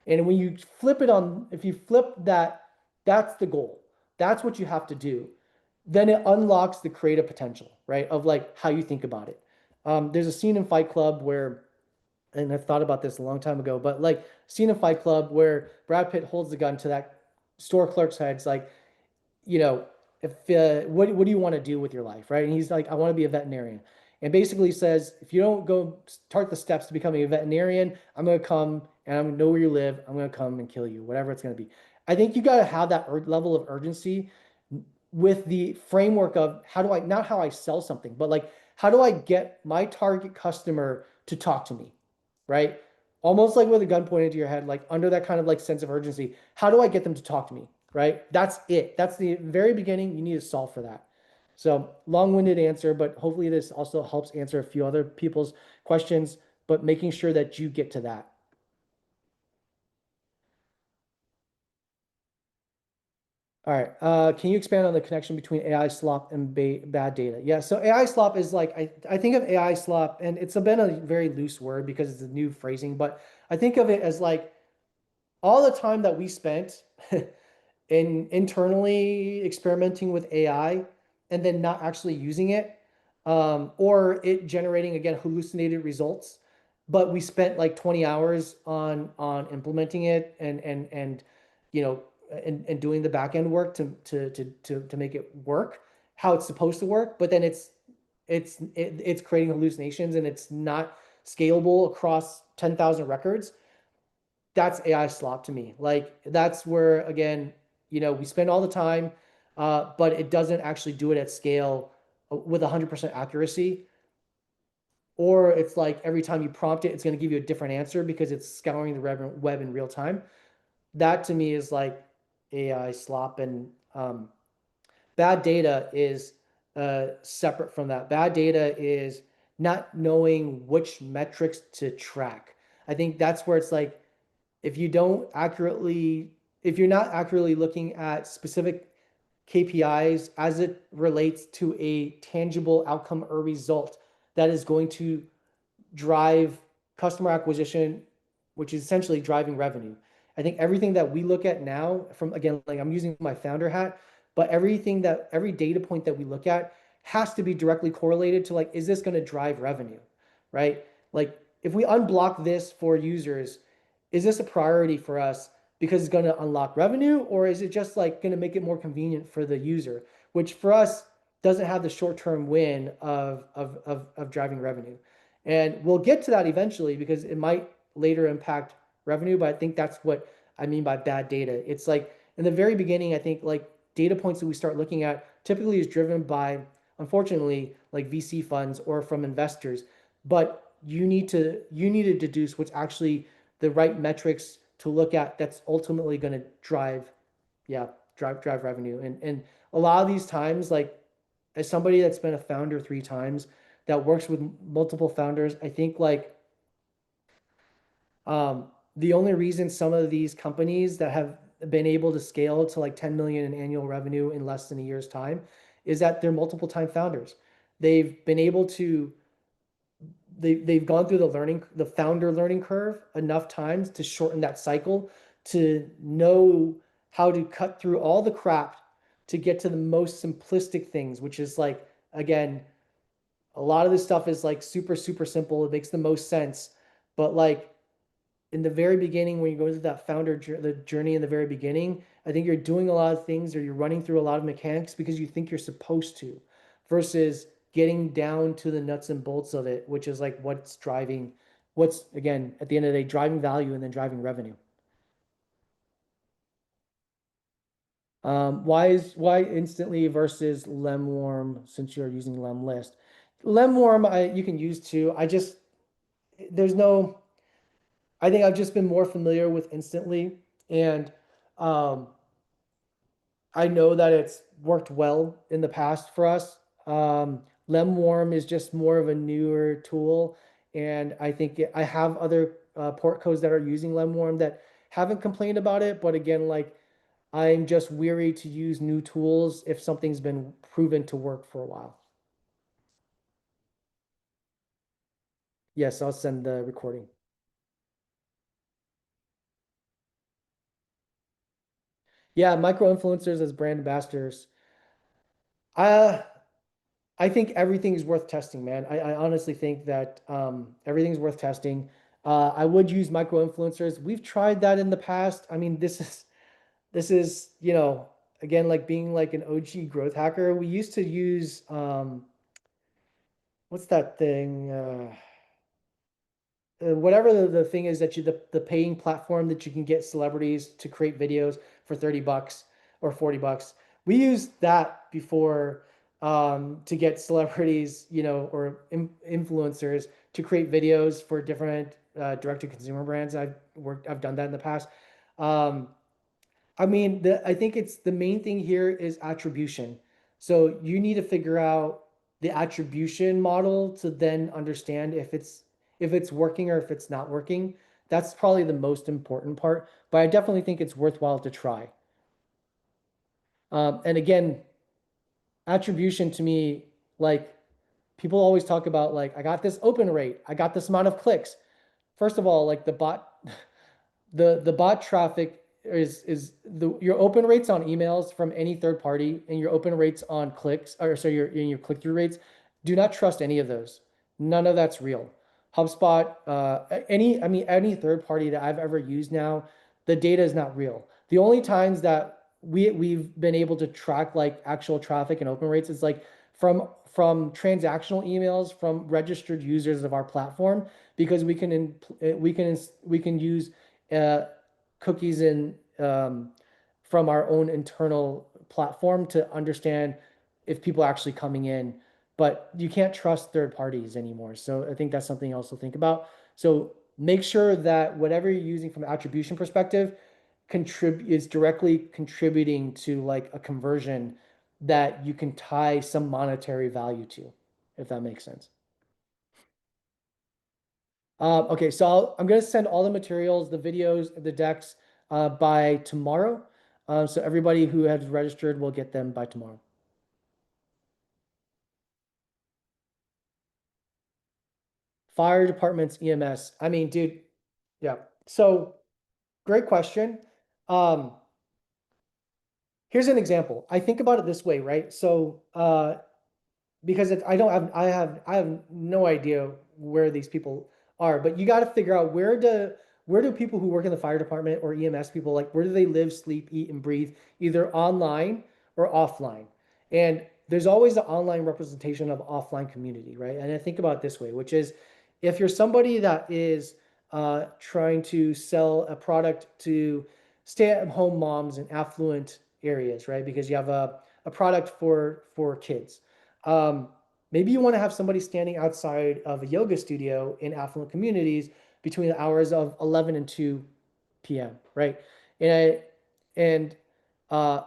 And when you flip it on, if you flip that, that's the goal. That's what you have to do. Then it unlocks the creative potential, right? Of like how you think about it. There's a scene in Fight Club where, and I've thought about this a long time ago, but like scene in Fight Club where Brad Pitt holds the gun to that store clerk's head. It's like, you know, if what do you want to do with your life, right? And he's like, I want to be a veterinarian. And basically says, if you don't go start the steps to becoming a veterinarian, I'm going to come and I'm going to know where you live. I'm going to come and kill you, whatever it's going to be. I think you got to have that level of urgency with the framework of how do I, not how I sell something, but like, how do I get my target customer to talk to me, right? Almost like with a gun pointed to your head, like under that kind of like sense of urgency. How do I get them to talk to me, right? That's it. That's the very beginning. You need to solve for that. So long-winded answer, but hopefully this also helps answer a few other people's questions, but making sure that you get to that. All right. Can you expand on the connection between AI slop and ba bad data? Yeah. So AI slop is like I think of AI slop, and it's been a very loose word because it's a new phrasing, but I think of it as like all the time that we spent in internally experimenting with AI and then not actually using it, or it generating again hallucinated results. But we spent like 20 hours on implementing it and you know and doing the back end work to make it work how it's supposed to work. But then it's creating hallucinations and it's not scalable across 10,000 records. That's AI slop to me. Like that's where again, we spend all the time, but it doesn't actually do it at scale with 100% accuracy. Or it's like every time you prompt it, it's going to give you a different answer because it's scouring the web in real time. That to me is like AI slop, and bad data is separate from that. Bad data is not knowing which metrics to track. I think that's where it's like if you don't accurately, if you're not accurately looking at specific KPIs as it relates to a tangible outcome or result that is going to drive customer acquisition, which is essentially driving revenue. I think everything that we look at now, from again, like I'm using my founder hat, but every data point that we look at has to be directly correlated to like, is this going to drive revenue, right? Like if we unblock this for users, is this a priority for us because it's going to unlock revenue, or is it just like going to make it more convenient for the user, which for us doesn't have the short-term win of driving revenue. And we'll get to that eventually because it might later impact revenue, but I think that's what I mean by bad data. It's like in the very beginning, I think like data points that we start looking at typically is driven by, unfortunately, like VC funds or from investors. But you need to deduce what's actually the right metrics to look at that's ultimately going to drive, yeah, drive revenue. And a lot of these times, like as somebody that's been a founder 3 times that works with multiple founders, I think like the only reason some of these companies that have been able to scale to like 10 million in annual revenue in less than a year's time is that they're multiple time founders. They've been able to they've gone through the founder learning curve enough times to shorten that cycle to know how to cut through all the crap to get to the most simplistic things, which is like again a lot of this stuff is like super super simple. It makes the most sense, but like in the very beginning when you go through that the journey in the very beginning, I think you're doing a lot of things or you're running through a lot of mechanics because you think you're supposed to, versus getting down to the nuts and bolts of it, which is like what's again at the end of the day driving value and then driving revenue. Why instantly versus lemwarm since you're using lemlist? Lemwarm you can use too. There's no I think I've just been more familiar with instantly, and um, I know that it's worked well in the past for us. Lemwarm is just more of a newer tool, and I have other port codes that are using Lemwarm that haven't complained about it. But again, like I'm just weary to use new tools if something's been proven to work for a while. Yes, I'll send the recording. Yeah, micro influencers as brand ambassadors. Uh, I think everything's worth testing, man. I honestly think that everything's worth testing. I would use micro influencers. We've tried that in the past. I mean, this is again like being like an OG growth hacker. We used to use what's that thing? Whatever the thing is that the paying platform that you can get celebrities to create videos for $30 or $40. We used that before to get celebrities, or influencers to create videos for different direct to consumer brands. I've done that in the past. Um, I mean, I think it's the main thing here is attribution. So you need to figure out the attribution model to then understand if it's working or if it's not working. That's probably the most important part, but I definitely think it's worthwhile to try. And again, attribution to me, like people always talk about like, I got this open rate, I got this amount of clicks. First of all, like the bot, the bot traffic is the your open rates on emails from any third party and your open rates on clicks, or so your click-through rates, do not trust any of those. None of that's real. HubSpot, I mean, any third party that I've ever used now, the data is not real. The only times that we've been able to track like actual traffic and open rates is like from transactional emails from registered users of our platform, because we can use uh, cookies in from our own internal platform to understand if people are actually coming in. But you can't trust third parties anymore. So I think that's something else to think about. So make sure that whatever you're using from an attribution perspective contribute is directly contributing to like a conversion that you can tie some monetary value to, if that makes sense. Okay, so I'm going to send all the materials, the videos, the decks by tomorrow. So everybody who has registered will get them by tomorrow. Fire departments, EMS. I mean, dude, yeah. So great question. Um, Here's an example. I think about it this way, right? So because I don't have I have no idea where these people are, but you got to figure out where do people who work in the fire department or EMS people, like where do they live, sleep, eat, and breathe, either online or offline? And there's always the online representation of offline community, right? And I think about it this way, which is if you're somebody that is trying to sell a product to stay-at-home moms in affluent areas, right? Because you have a product for kids. Um, Maybe you want to have somebody standing outside of a yoga studio in affluent communities between the hours of 11 and 2 p.m., right? And and uh,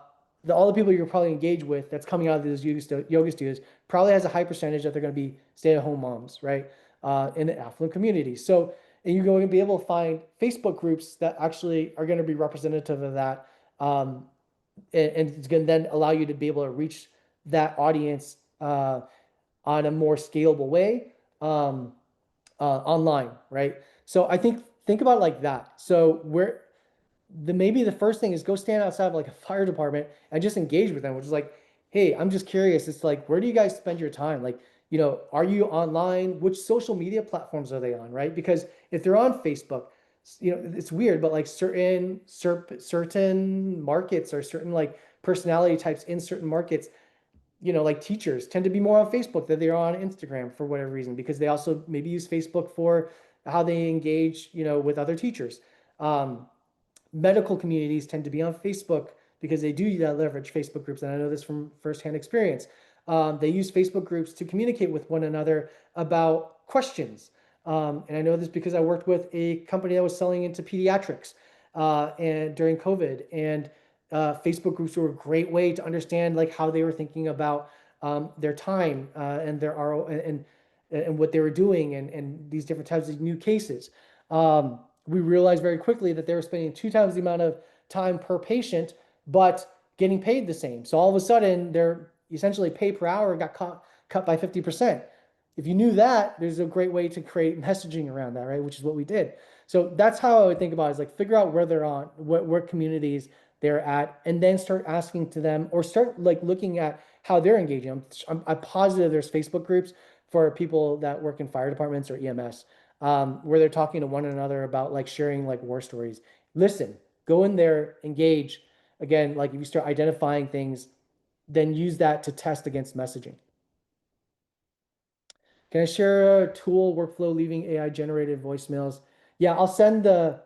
all the people you're probably engaged with that's coming out of those yoga studios probably has a high percentage that they're going to be stay-at-home moms, right? In the affluent communities. So, and you're going to be able to find Facebook groups that actually are going to be representative of that. And it's going to then allow you to be able to reach that audience on a more scalable way um, online, right? So I think about it like that. So where maybe the first thing is go stand outside of like a fire department and just engage with them, which is like, hey, I'm just curious. It's like, where do you guys spend your time? Like, are you online? Which social media platforms are they on, right? Because if they're on Facebook, it's weird, but like certain markets or certain like personality types in certain markets, like teachers tend to be more on Facebook than they are on Instagram for whatever reason, because they also maybe use Facebook for how they engage, with other teachers. Um, Medical communities tend to be on Facebook because they do leverage Facebook groups. And I know this from firsthand experience. They use Facebook groups to communicate with one another about questions. And I know this because I worked with a company that was selling into pediatrics and during COVID. And Facebook groups were a great way to understand like how they were thinking about their time and their RO and what they were doing and these different types of new cases. We realized very quickly that they were spending 2 times the amount of time per patient, but getting paid the same. So all of a sudden, their essentially pay per hour got cut by 50%. If you knew that, there's a great way to create messaging around that, right? Which is what we did. So that's how I would think about it, is like figure out where they're on, what communities they're at, and then start asking to them or start like looking at how they're engaging. I'm positive there's Facebook groups for people that work in fire departments or EMS where they're talking to one another about like sharing like war stories. Listen, go in there, engage. Again, like if you start identifying things, then use that to test against messaging. Can I share a tool workflow leaving AI generated voicemails? Yeah, I'll send a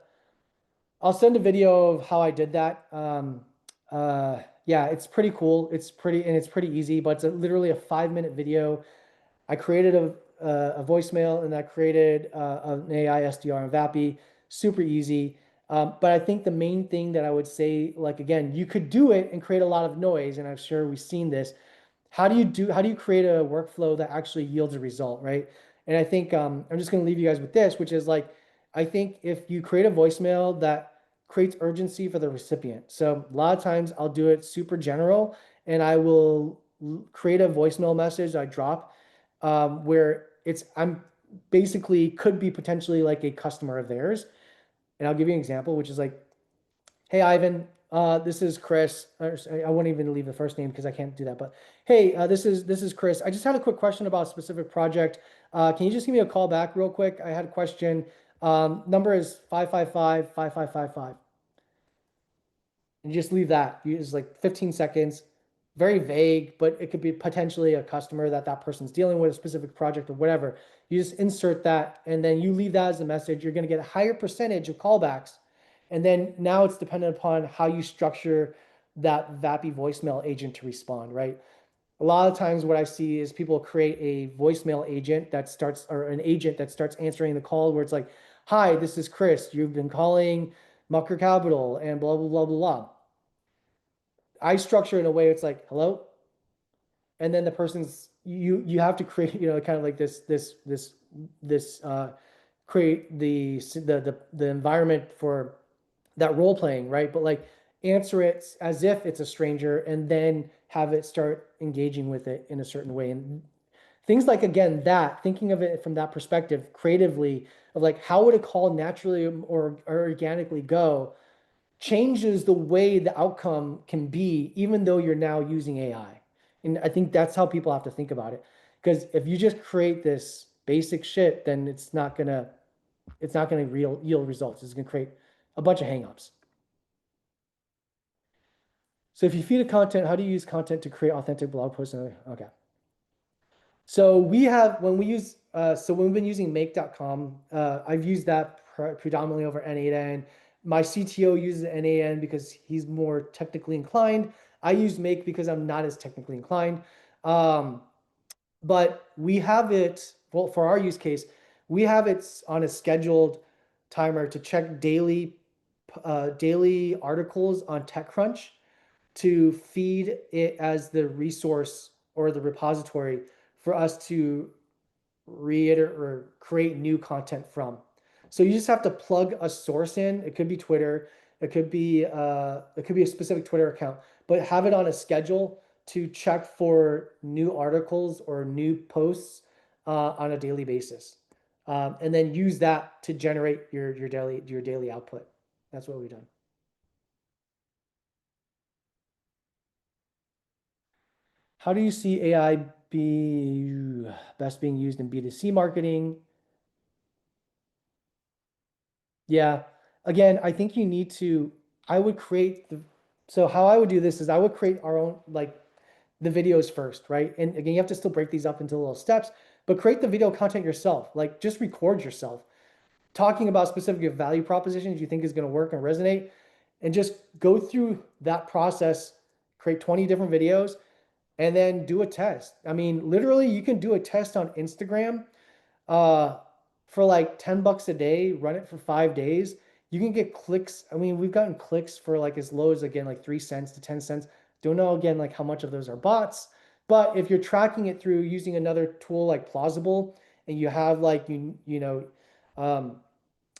video of how I did that. Yeah, it's pretty cool. It's pretty easy, but it's literally a 5-minute video. I created a voicemail and I created an AI SDR and VAPI. Super easy. But I think the main thing that I would say, like again, you could do it and create a lot of noise, and I'm sure we've seen this. How do you create a workflow that actually yields a result, right? And I think I'm just going to leave you guys with this, which is like I think if you create a voicemail that creates urgency for the recipient. So a lot of times I'll do it super general and I will create a voicemail message I drop where I'm basically could be potentially like a customer of theirs. And I'll give you an example, which is like, hey, Ivan, this is Chris. I won't even leave the first name because I can't do that. But hey, this is Chris. I just had a quick question about a specific project. Can you just give me a call back real quick? I had a question. Number is 555-5555. And you just leave that. You just like 15 seconds, very vague, but it could be potentially a customer that that person's dealing with, a specific project or whatever. You just insert that and then you leave that as a message. You're going to get a higher percentage of callbacks. And then now it's dependent upon how you structure that VAPI voicemail agent to respond, right? A lot of times what I see is people create a voicemail agent that starts, or an agent that starts answering the call where it's like, hi, this is Chris. You've been calling Mucker Capital and blah, blah, blah, blah, blah. I structure it in a way it's like, hello, and then the person's you have to create, kind of like this create the environment for that role playing, right? But like answer it as if it's a stranger and then have it start engaging with it in a certain way. And things like, again, that thinking of it from that perspective creatively of like how would a call naturally or organically go changes the way the outcome can be, even though you're now using AI. And I think that's how people have to think about it. Because if you just create this basic shit, then it's not gonna yield results. It's gonna create a bunch of hangups. So if you feed a content, how do you use content to create authentic blog posts? Okay. So when we've been using make.com, I've used that predominantly over N8N. My CTO uses N8N because he's more technically inclined. I use make because I'm not as technically inclined. Um, but we have it, well, for our use case, we have it on a scheduled timer to check daily articles on TechCrunch to feed it as the resource or the repository for us to reiterate or create new content from. So you just have to plug a source in. It could be Twitter, it could be a specific Twitter account, but have it on a schedule to check for new articles or new posts on a daily basis, and then use that to generate your daily output. That's what we've done. How do you see AI be best being used in B2C marketing? Yeah. Again, I think you need to, I would create so how I would do this is I would create our own, like the videos first, right? And again, you have to still break these up into little steps, but create the video content yourself. Like just record yourself talking about specific value propositions you think is going to work and resonate, and just go through that process, create 20 different videos, and then do a test. I mean, literally, you can do a test on Instagram uh, for like $10 a day, run it for 5 days. You can get clicks. I mean, we've gotten clicks for like as low as again, like 3 cents to 10 cents. Don't know again, like how much of those are bots. But if you're tracking it through using another tool like Plausible and you have like, um,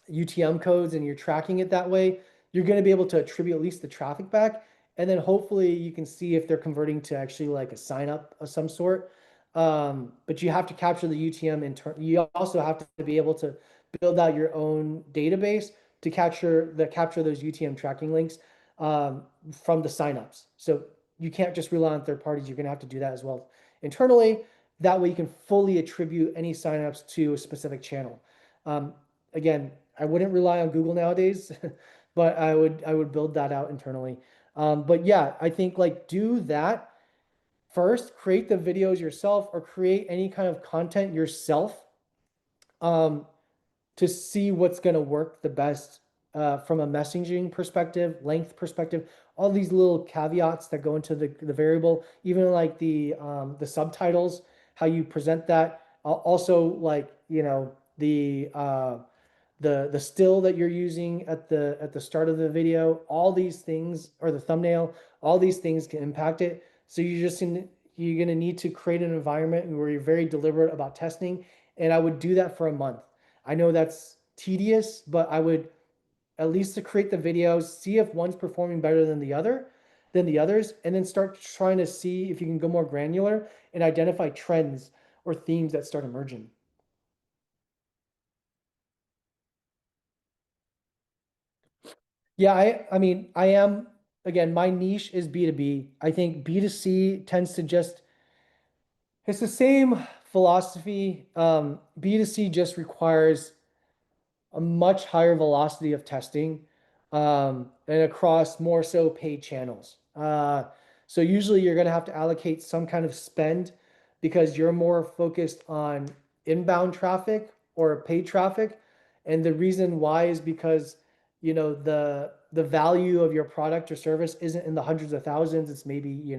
UTM codes and you're tracking it that way, you're going to be able to attribute at least the traffic back. And then hopefully you can see if they're converting to actually like a sign up of some sort. But you have to capture the UTM in turn. You also have to be able to build out your own database to capture those UTM tracking links from the signups. So you can't just rely on third parties. You're going to have to do that as well internally. That way you can fully attribute any signups to a specific channel. Um, Again, I wouldn't rely on Google nowadays, but I would build that out internally. But yeah, I think like do that first, create the videos yourself or create any kind of content yourself um, to see what's going to work the best from a messaging perspective, length perspective, all these little caveats that go into the variable, even like the subtitles, how you present that. Also, like the still that you're using at the start of the video, all these things, or the thumbnail, all these things can impact it. So you're going to need to create an environment where you're very deliberate about testing. And I would do that for a month. I know that's tedious, but at least to create the videos, see if one's performing better than the others, and then start trying to see if you can go more granular and identify trends or themes that start emerging. Yeah, I mean, I am again, my niche is B2B. I think B2C tends to just it's the same philosophy. B2C just requires a much higher velocity of testing and across more so paid channels. So usually you're going to have to allocate some kind of spend because you're more focused on inbound traffic or paid traffic. And the reason why is because the value of your product or service isn't in the hundreds of thousands. It's maybe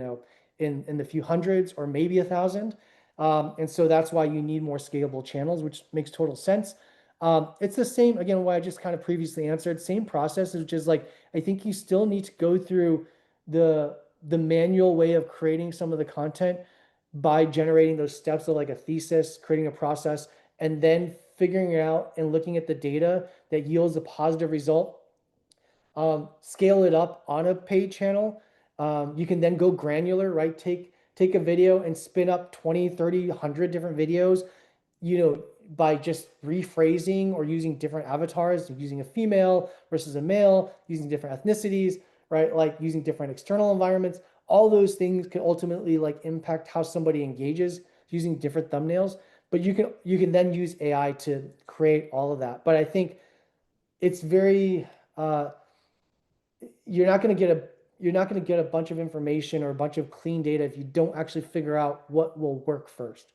in the few hundreds or maybe 1,000. And so that's why you need more scalable channels, which makes total sense. It's the same, again, what I just kind of previously answered, same process, which is like, I think you still need to go through the manual way of creating some of the content by generating those steps of like a thesis, creating a process, and then figuring out and looking at the data that yields a positive result. Scale it up on a paid channel. You can then go granular, right? Take a video and spin up 20, 30, 100 different videos by just rephrasing or using different avatars, using a female versus a male, using different ethnicities, right? Like using different external environments. All those things can ultimately like impact how somebody engages using different thumbnails. But you can then use AI to create all of that. But I think it's very you're not going to get a you're not going to get a bunch of information or a bunch of clean data if you don't actually figure out what will work first.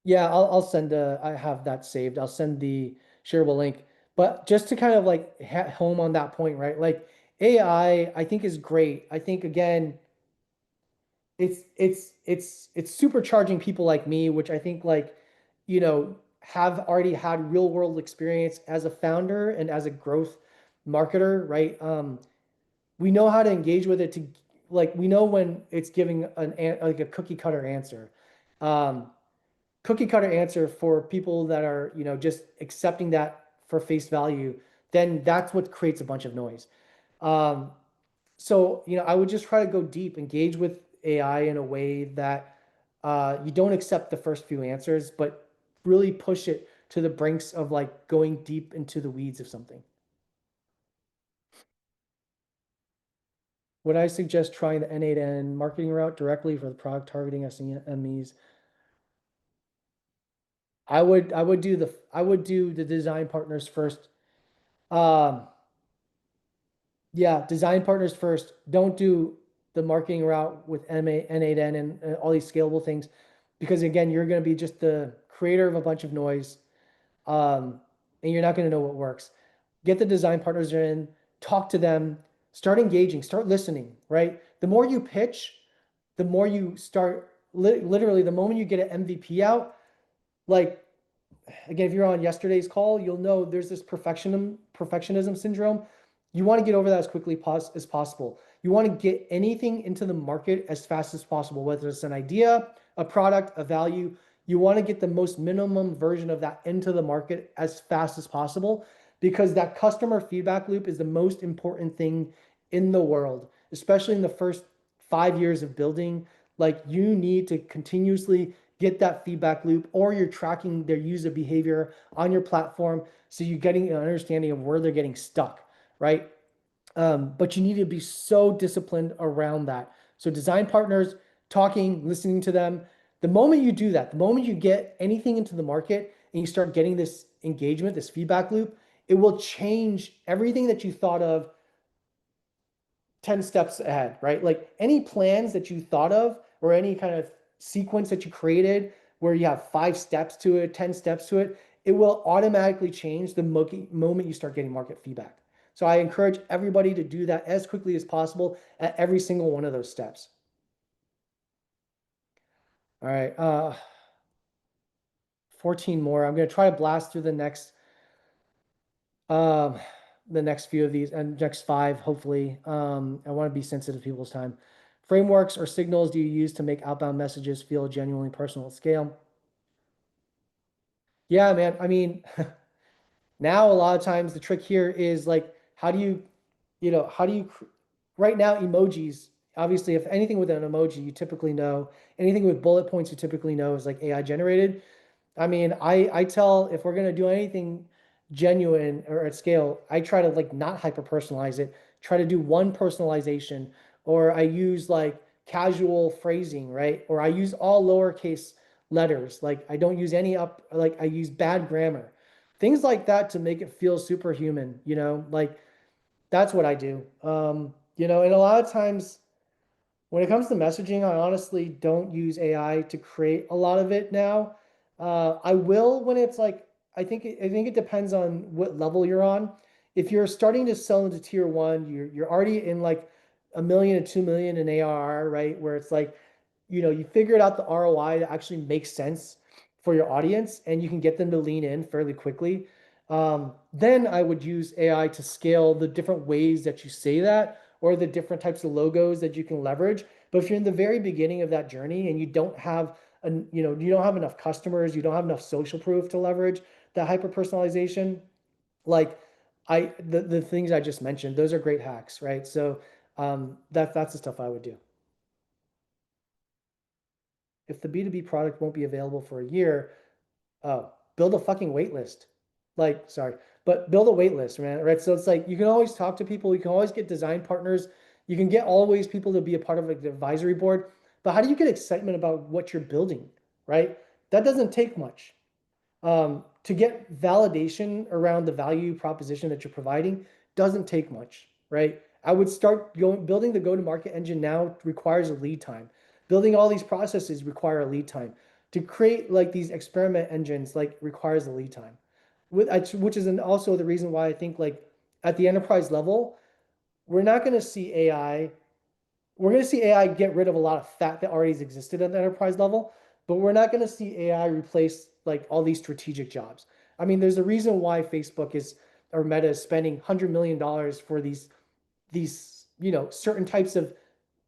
Yeah, I'll send I have that saved. I'll send the shareable link. But just to kind of like home on that point, right? Like AI, I think is great. I think again, it's supercharging people like me, which I think like, have already had real world experience as a founder and as a growth marketer, right? We know how to engage with it to like we know when it's giving like a cookie cutter answer. Um, Cookie cutter answer for people that are, just accepting that for face value, then that's what creates a bunch of noise. Um, so, I would just try to go deep, engage with AI in a way that you don't accept the first few answers, but really push it to the brinks of like going deep into the weeds of something. Would I suggest trying the N8N marketing route directly for the product targeting SMEs? I would do the design partners first. Um, yeah, design partners first. Don't do the marketing route with N8N and all these scalable things, because again, you're going to be just the creator of a bunch of noise, um, and you're not going to know what works. Get the design partners in, talk to them, start engaging, start listening. Right. The more you pitch, the more you start. Literally, the moment you get an MVP out, like again, if you're on yesterday's call, you'll know there's this perfectionism syndrome. You want to get over that as quickly as possible. You want to get anything into the market as fast as possible, whether it's an idea, a product, a value. You want to get the most minimum version of that into the market as fast as possible, because that customer feedback loop is the most important thing in the world, especially in the first 5 years of building. Like you need to continuously get that feedback loop, or you're tracking their user behavior on your platform, so you're getting an understanding of where they're getting stuck, right? But you need to be so disciplined around that. So design partners, talking, listening to them. The moment you do that, the moment you get anything into the market and you start getting this engagement, this feedback loop, it will change everything that you thought of 10 steps ahead, right? Like any plans that you thought of or any kind of sequence that you created where you have 5 steps to it, 10 steps to it, it will automatically change the moment you start getting market feedback. So I encourage everybody to do that as quickly as possible at every single one of those steps. All right, 14 more. I'm going to try to blast through um, the next few of these and next five, hopefully. I want to be sensitive to people's time. Frameworks or signals do you use to make outbound messages feel genuinely personal at scale? Yeah, man. I mean, now a lot of times the trick here is like, how do you, how do you, right now, emojis, obviously, if anything with an emoji, you typically know, anything with bullet points, you typically know is like AI generated. I mean, I tell if we're gonna do anything genuine or at scale, I try to like not hyper personalize it. Try to do one personalization, or I use like casual phrasing, right? Or I use all lowercase letters. Like I don't use any up. Like I use bad grammar, things like that to make it feel superhuman. Like that's what I do. And a lot of times when it comes to messaging, I honestly don't use AI to create a lot of it now. I will when it's like I think it depends on what level you're on. If you're starting to sell into tier one, you're already in like 1 million to 2 million in ARR, right? Where it's like, you figured out the ROI that actually makes sense for your audience and you can get them to lean in fairly quickly. Then I would use AI to scale the different ways that you say that or the different types of logos that you can leverage. But if you're in the very beginning of that journey and you don't have you don't have enough customers, you don't have enough social proof to leverage that hyper personalization, like the things I just mentioned, those are great hacks, right? So that's the stuff I would do. If the B2B product won't be available for a year, build a fucking wait list. Like, sorry, but build a wait list, man. Right. So it's like you can always talk to people, you can always get design partners, you can get always people to be a part of like the advisory board. But how do you get excitement about what you're building? Right? That doesn't take much. To get validation around the value proposition that you're providing doesn't take much, right? I would start building the go-to-market engine now requires a lead time. Building all these processes require a lead time. To create like these experiment engines like requires a lead time, which is also the reason why I think like at the enterprise level, we're not going to see AI we're going to see AI get rid of a lot of fat that already existed at the enterprise level, but we're not going to see AI replace like all these strategic jobs. I mean, there's a reason why Facebook is or Meta is spending $100 million for these certain types of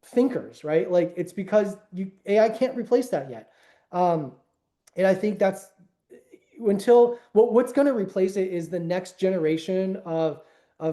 thinkers, right? Like it's because AI can't replace that yet. Um, and I think that's until what's going to replace it is the next generation of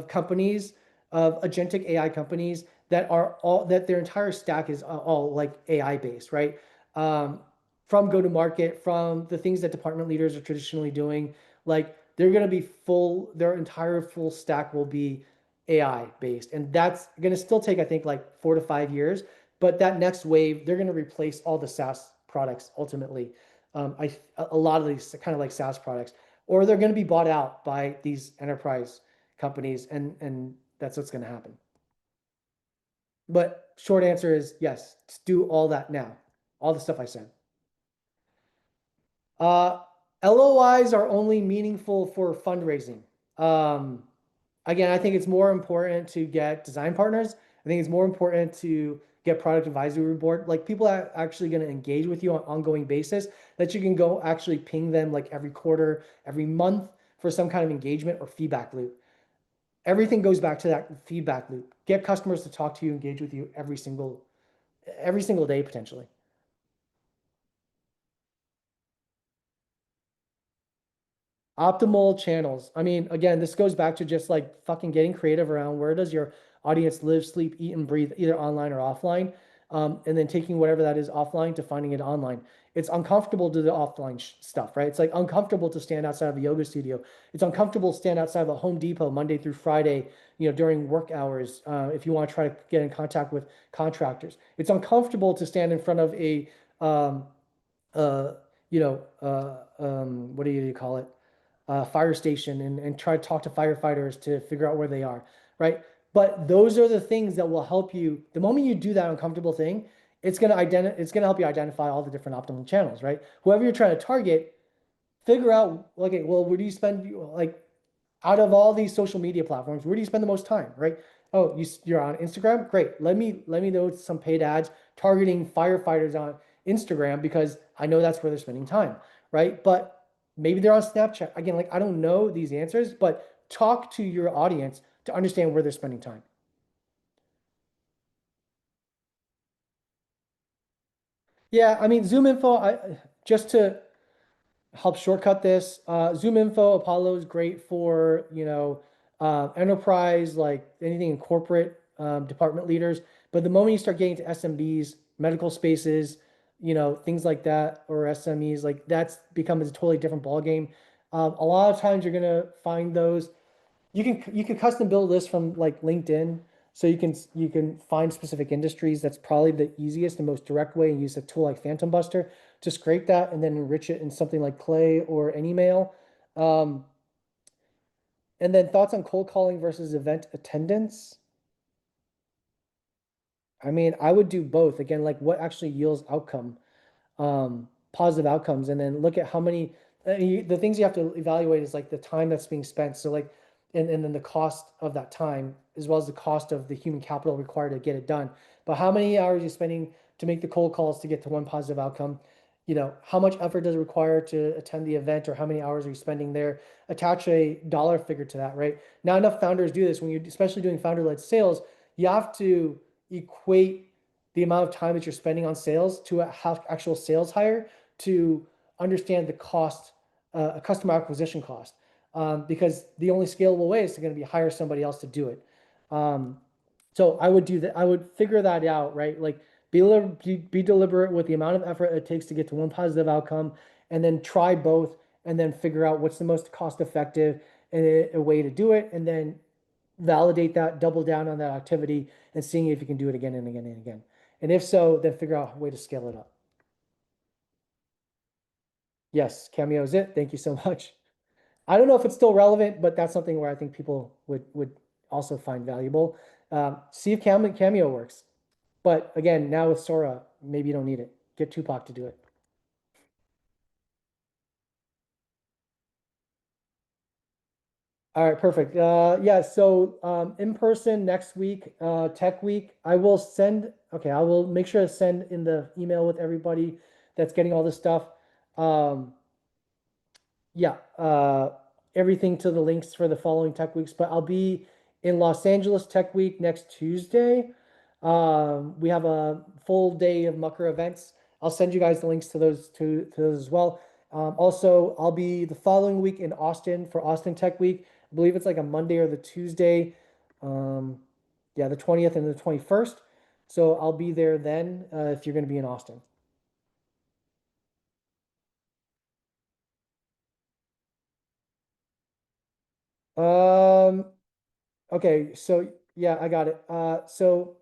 companies of agentic AI companies that are all that their entire stack is all like AI based, right? Um, from go to market, from the things that department leaders are traditionally doing, like they're going to be full, their entire full stack will be AI based, and that's going to still take I think like 4 to 5 years. But that next wave, they're going to replace all the SaaS products ultimately. A lot of these kind of like SaaS products, or they're going to be bought out by these enterprise companies, and that's what's going to happen. But short answer is yes, do all that now, all the stuff I said. Uh, LOIs are only meaningful for fundraising. Um, Again, I think it's more important to get design partners. I think it's more important to get product advisory board, like people are actually going to engage with you on an ongoing basis that you can go actually ping them like every quarter, every month for some kind of engagement or feedback loop. Everything goes back to that feedback loop. Get customers to talk to you, engage with you every single day potentially. Optimal channels. I mean, again, this goes back to just like fucking getting creative around where does your audience live, sleep, eat, and breathe, either online or offline, and then taking whatever that is offline to finding it online. It's uncomfortable to do the offline stuff, right? It's like uncomfortable to stand outside of a yoga studio. It's uncomfortable to stand outside of a Home Depot Monday through Friday, during work hours, if you want to try to get in contact with contractors. It's uncomfortable to stand in front of a, uh, what do you call it? Fire station and try to talk to firefighters to figure out where they are, right? But those are the things that will help you. The moment you do that uncomfortable thing, it's gonna help you identify all the different optimal channels, right? Whoever you're trying to target, figure out, okay, well, where do you spend like out of all these social media platforms, where do you spend the most time, right? Oh, you're on Instagram? Great. Let me know some paid ads targeting firefighters on Instagram because I know that's where they're spending time, right? But maybe they're on Snapchat. Again, like I don't know these answers, but talk to your audience to understand where they're spending time. Yeah, I mean, Zoom info, just to help shortcut this. Zoom Info Apollo is great for, enterprise, like anything in corporate department leaders. But the moment you start getting to SMBs, medical spaces, things like that, or SMEs, like that's becomes a totally different ballgame. A lot of times you're gonna find those you can custom build lists from like LinkedIn, so you can find specific industries. That's probably the easiest and most direct way, and use a tool like Phantom Buster to scrape that and then enrich it in something like Clay or any mail. Um, and then thoughts on cold calling versus event attendance. I mean, I would do both. Again, like what actually yields outcome. Positive outcomes, and then look at how many the things you have to evaluate is like the time that's being spent. So like, and then the cost of that time, as well as the cost of the human capital required to get it done. But how many hours are you spending to make the cold calls to get to one positive outcome? How much effort does it require to attend the event, or how many hours are you spending there? Attach a dollar figure to that, right? Not enough founders do this when you're especially doing founder-led sales. You have to equate the amount of time that you're spending on sales to a actual sales hire to understand the cost, a customer acquisition cost, because the only scalable way is going to be hire somebody else to do it. Um, so I would do that. I would figure that out, right? Like be deliberate with the amount of effort it takes to get to one positive outcome, and then try both, and then figure out what's the most cost effective and a way to do it, and then validate that, double down on that activity, and seeing if you can do it again and again and again. And if so, then figure out a way to scale it up. Yes, Cameo is it. Thank you so much. I don't know if it's still relevant, but that's something where I think people would also find valuable. See if Cameo works. But again, now with Sora, maybe you don't need it. Get Tupac to do it. All right, perfect. Yeah, so in person next week, Tech Week, I will make sure to send in the email with everybody that's getting all this stuff. Um, yeah, everything to the links for the following tech weeks. But I'll be in Los Angeles Tech Week next Tuesday. We have a full day of Mucker events. I'll send you guys the links to those as well. Also, I'll be the following week in Austin for Austin Tech Week. I believe it's like a Monday or the Tuesday. Um, yeah, the 20th and the 21st. So I'll be there then if you're going to be in Austin. Um, Okay, so yeah, I got it. So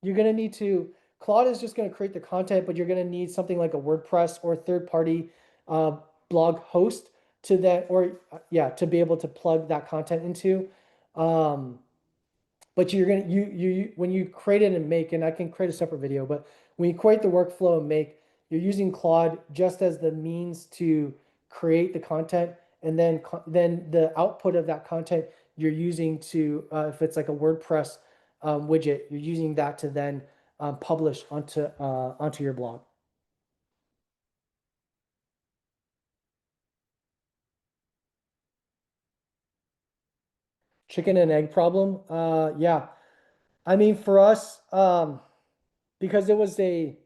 you're gonna need to Claude is just gonna create the content, but you're gonna need something like a WordPress or third-party uh, blog host to that, or yeah, to be able to plug that content into. Um, but you're gonna when you create it and make, and I can create a separate video, but when you create the workflow and make, you're using Claude just as the means to create the content, and then the output of that content you're using to if it's like a WordPress widget, you're using that to then publish onto your blog. Chicken and egg problem. Yeah, I mean for us, because it was a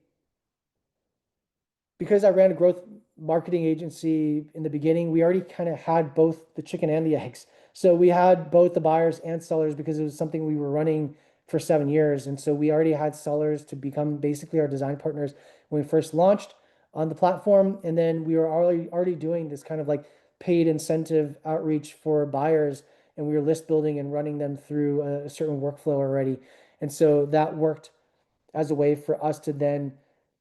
because I ran a growth marketing agency in the beginning, we already kind of had both the chicken and the eggs. So we had both the buyers and sellers because it was something we were running for 7 years. And so we already had sellers to become basically our design partners when we first launched on the platform. And then we were already doing this kind of like paid incentive outreach for buyers. And we were list building and running them through a certain workflow already. And so that worked as a way for us to then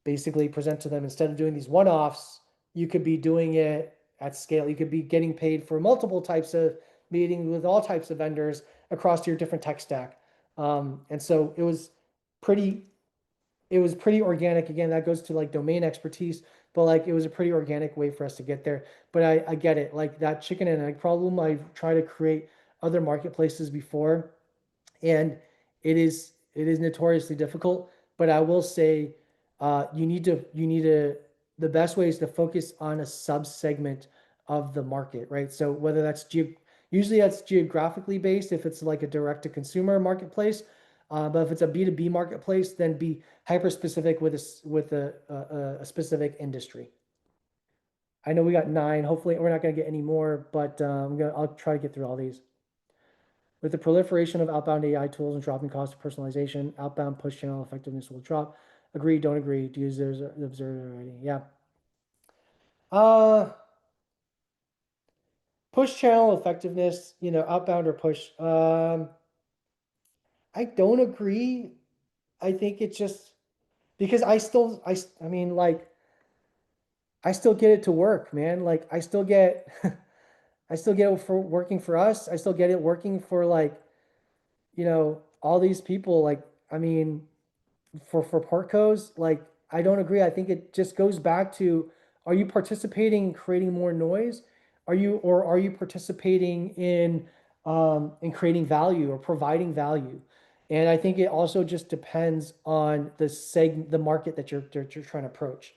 basically present to them, instead of doing these one-offs, you could be doing it at scale. You could be getting paid for multiple types of meetings with all types of vendors across your different tech stack. And so pretty, it was pretty organic. Again, that goes to like domain expertise, but like it was a pretty organic way for us to get there. But I get it. Like that chicken and egg problem, I've tried to create other marketplaces before, and it is notoriously difficult. But I will say, you need to the best way is to focus on a subsegment of the market, right? So whether that's usually that's geographically based if it's like a direct to consumer marketplace, but if it's a B2B marketplace, then be hyper specific with a specific industry. I know we got nine. Hopefully, we're not going to get any more, but I'll try to get through all these. With the proliferation of outbound AI tools and dropping cost of personalization, outbound push channel effectiveness will drop. Agree, don't agree. Do users observe already? Yeah. Uh, Push channel effectiveness, outbound or push. I don't agree. I think it's just because I mean, like, I still get it to work, man. Like, I still get, I still get it for working for us. I still get it working for like, all these people. Like, I mean, for Portcos, like, I don't agree. I think it just goes back to, are you participating in creating more noise? Are you participating in creating value or providing value? And I think it also just depends on the market that you're trying to approach.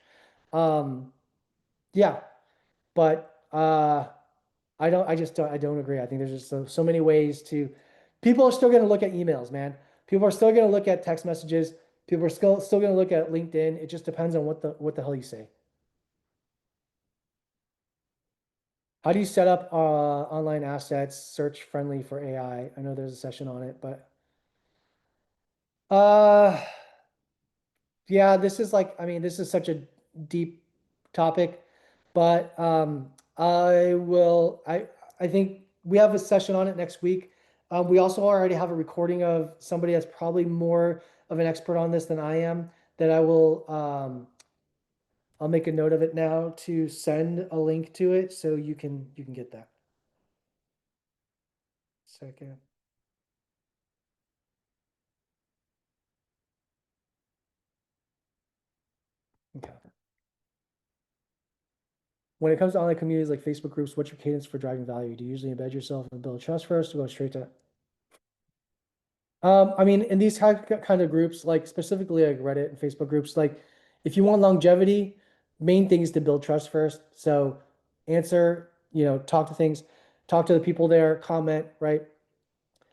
Um, yeah, but I don't agree. I think there's just so many ways to, people are still going to look at emails, man. People are still going to look at text messages. People are still going to look at LinkedIn. It just depends on what the hell you say. How do you set up online assets search friendly for AI? I know there's a session on it, but uh yeah, this is like, I mean, this is such a deep topic, but I think we have a session on it next week. We also already have a recording of somebody that's probably more of an expert on this than I am, that I'll make a note of it now to send a link to it so you can get that. Second. Okay. When it comes to online communities like Facebook groups, what's your cadence for driving value? Do you usually embed yourself and build trust first, or go straight to? I mean, in these kind of groups, like specifically like Reddit and Facebook groups, like if you want longevity, main thing is to build trust first. So answer, talk to things, talk to the people there, comment, right?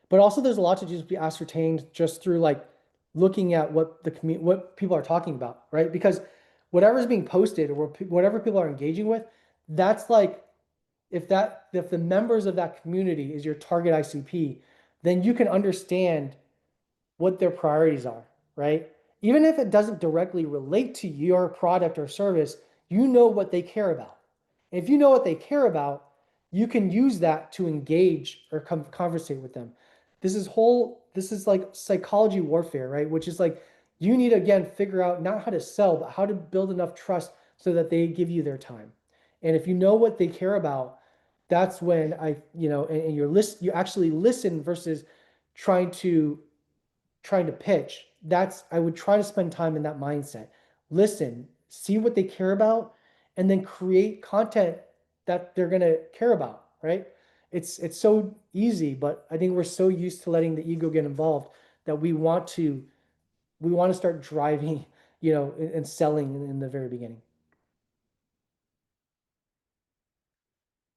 But also there's a lot to just be ascertained just through like looking at what people are talking about, right? Because whatever's being posted or whatever people are engaging with, that's like, if the members of that community is your target ICP, then you can understand what their priorities are, right? Even if it doesn't directly relate to your product or service, you know what they care about. And if you know what they care about, you can use that to engage or conversate with them. This is like psychology warfare, right? Which is like, you need to again figure out not how to sell, but how to build enough trust so that they give you their time. And if you know what they care about, that's when and you actually listen versus trying to pitch. I would try to spend time in that mindset. Listen, see what they care about, and then create content that they're gonna care about, right? It's so easy, but I think we're so used to letting the ego get involved that we want to start driving, and selling in the very beginning.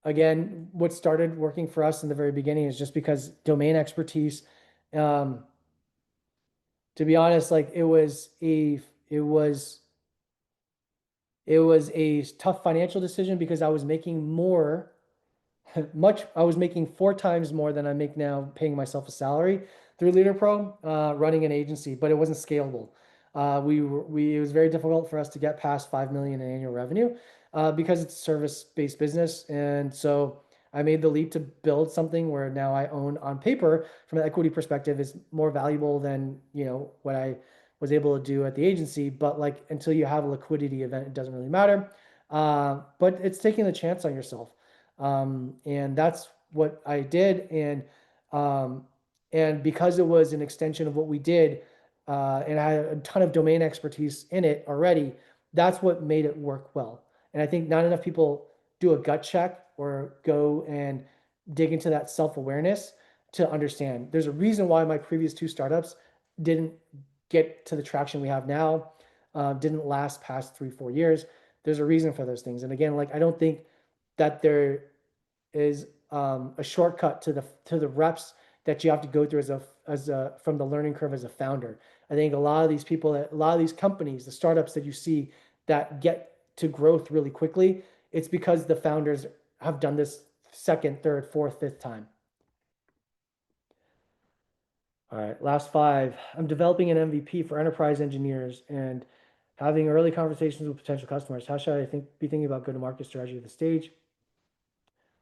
Again, what started working for us in the very beginning is just because domain expertise. Um, to be honest, like it was a tough financial decision because I was making more, I was making four times more than I make now paying myself a salary through Leader Pro, running an agency, but it wasn't scalable. It was very difficult for us to get past 5 million in annual revenue, because it's a service-based business. And so I made the leap to build something where now I own on paper from an equity perspective is more valuable than, what I was able to do at the agency. But like, until you have a liquidity event, it doesn't really matter. But it's taking a chance on yourself. And that's what I did. Um, and because it was an extension of what we did, and I had a ton of domain expertise in it already, that's what made it work well. And I think not enough people do a gut check or go and dig into that self-awareness to understand. There's a reason why my previous two startups didn't get to the traction we have now, didn't last past 3, 4 years. There's a reason for those things. And again, like, I don't think that there is a shortcut to the reps that you have to go through as a from the learning curve as a founder. I think a lot of these companies, the startups that you see that get to growth really quickly, It's because the founders have done this second, third, fourth, fifth time. All right, last five. I'm developing an MVP for enterprise engineers and having early conversations with potential customers. How should I be thinking about go-to-market strategy at the stage?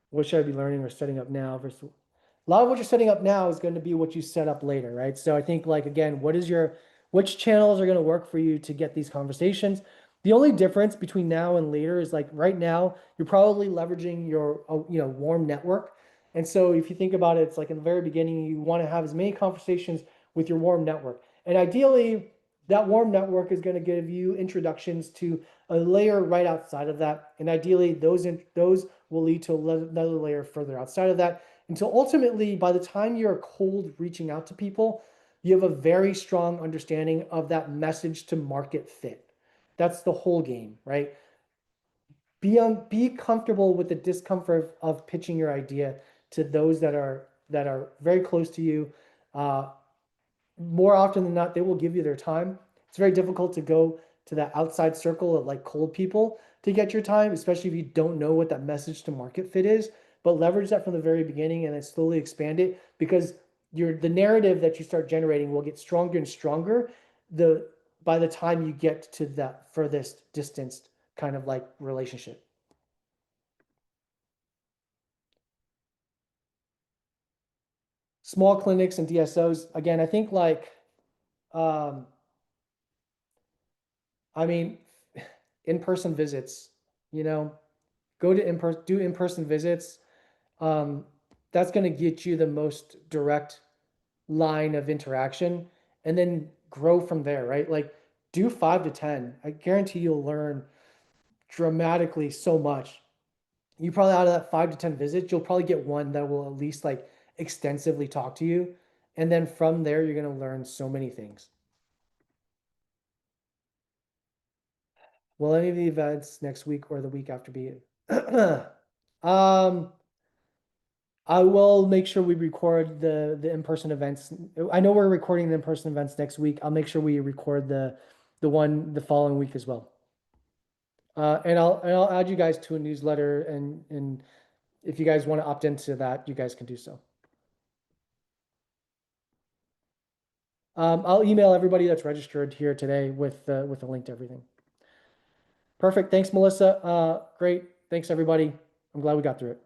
What should I be learning or setting up now versus a lot of what you're setting up now is going to be what you set up later, right? So I think like again, which channels are going to work for you to get these conversations? The only difference between now and later is like right now you're probably leveraging your warm network. And so if you think about it, it's like in the very beginning you want to have as many conversations with your warm network. And ideally that warm network is going to give you introductions to a layer right outside of that. And ideally those will lead to another layer further outside of that until ultimately, by the time you're cold reaching out to people, you have a very strong understanding of that message to market fit. That's the whole game, right? Be comfortable with the discomfort of pitching your idea to those that are very close to you. Uh, More often than not, they will give you their time. It's very difficult to go to that outside circle of like cold people to get your time, especially if you don't know what that message to market fit is. But leverage that from the very beginning and then slowly expand it because the narrative that you start generating will get stronger and stronger by the time you get to that furthest distanced kind of like relationship. Small clinics and DSOs, again, I think like um, I mean, in-person visits, you know, go to do in-person visits. Um, that's going to get you the most direct line of interaction and then grow from there, right? Like do 5 to 10. I guarantee you'll learn dramatically so much. You probably out of that 5 to 10 visits, you'll probably get one that will at least like extensively talk to you. And then from there, you're going to learn so many things. Will any of the events next week or the week after be? um, I will make sure we record the in-person events. I know we're recording the in-person events next week. I'll make sure we record the one the following week as well. And I'll add you guys to a newsletter and if you guys want to opt into that, you guys can do so. I'll email everybody that's registered here today with a link to everything. Perfect. Thanks, Melissa. Great. Thanks, everybody. I'm glad we got through it.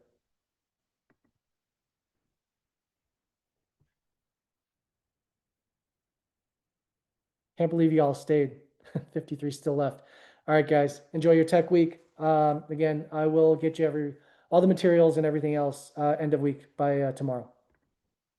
Can't believe you all stayed. 53 still left. All right, guys. Enjoy your tech week. Again, I will get you all the materials and everything else end of week by tomorrow.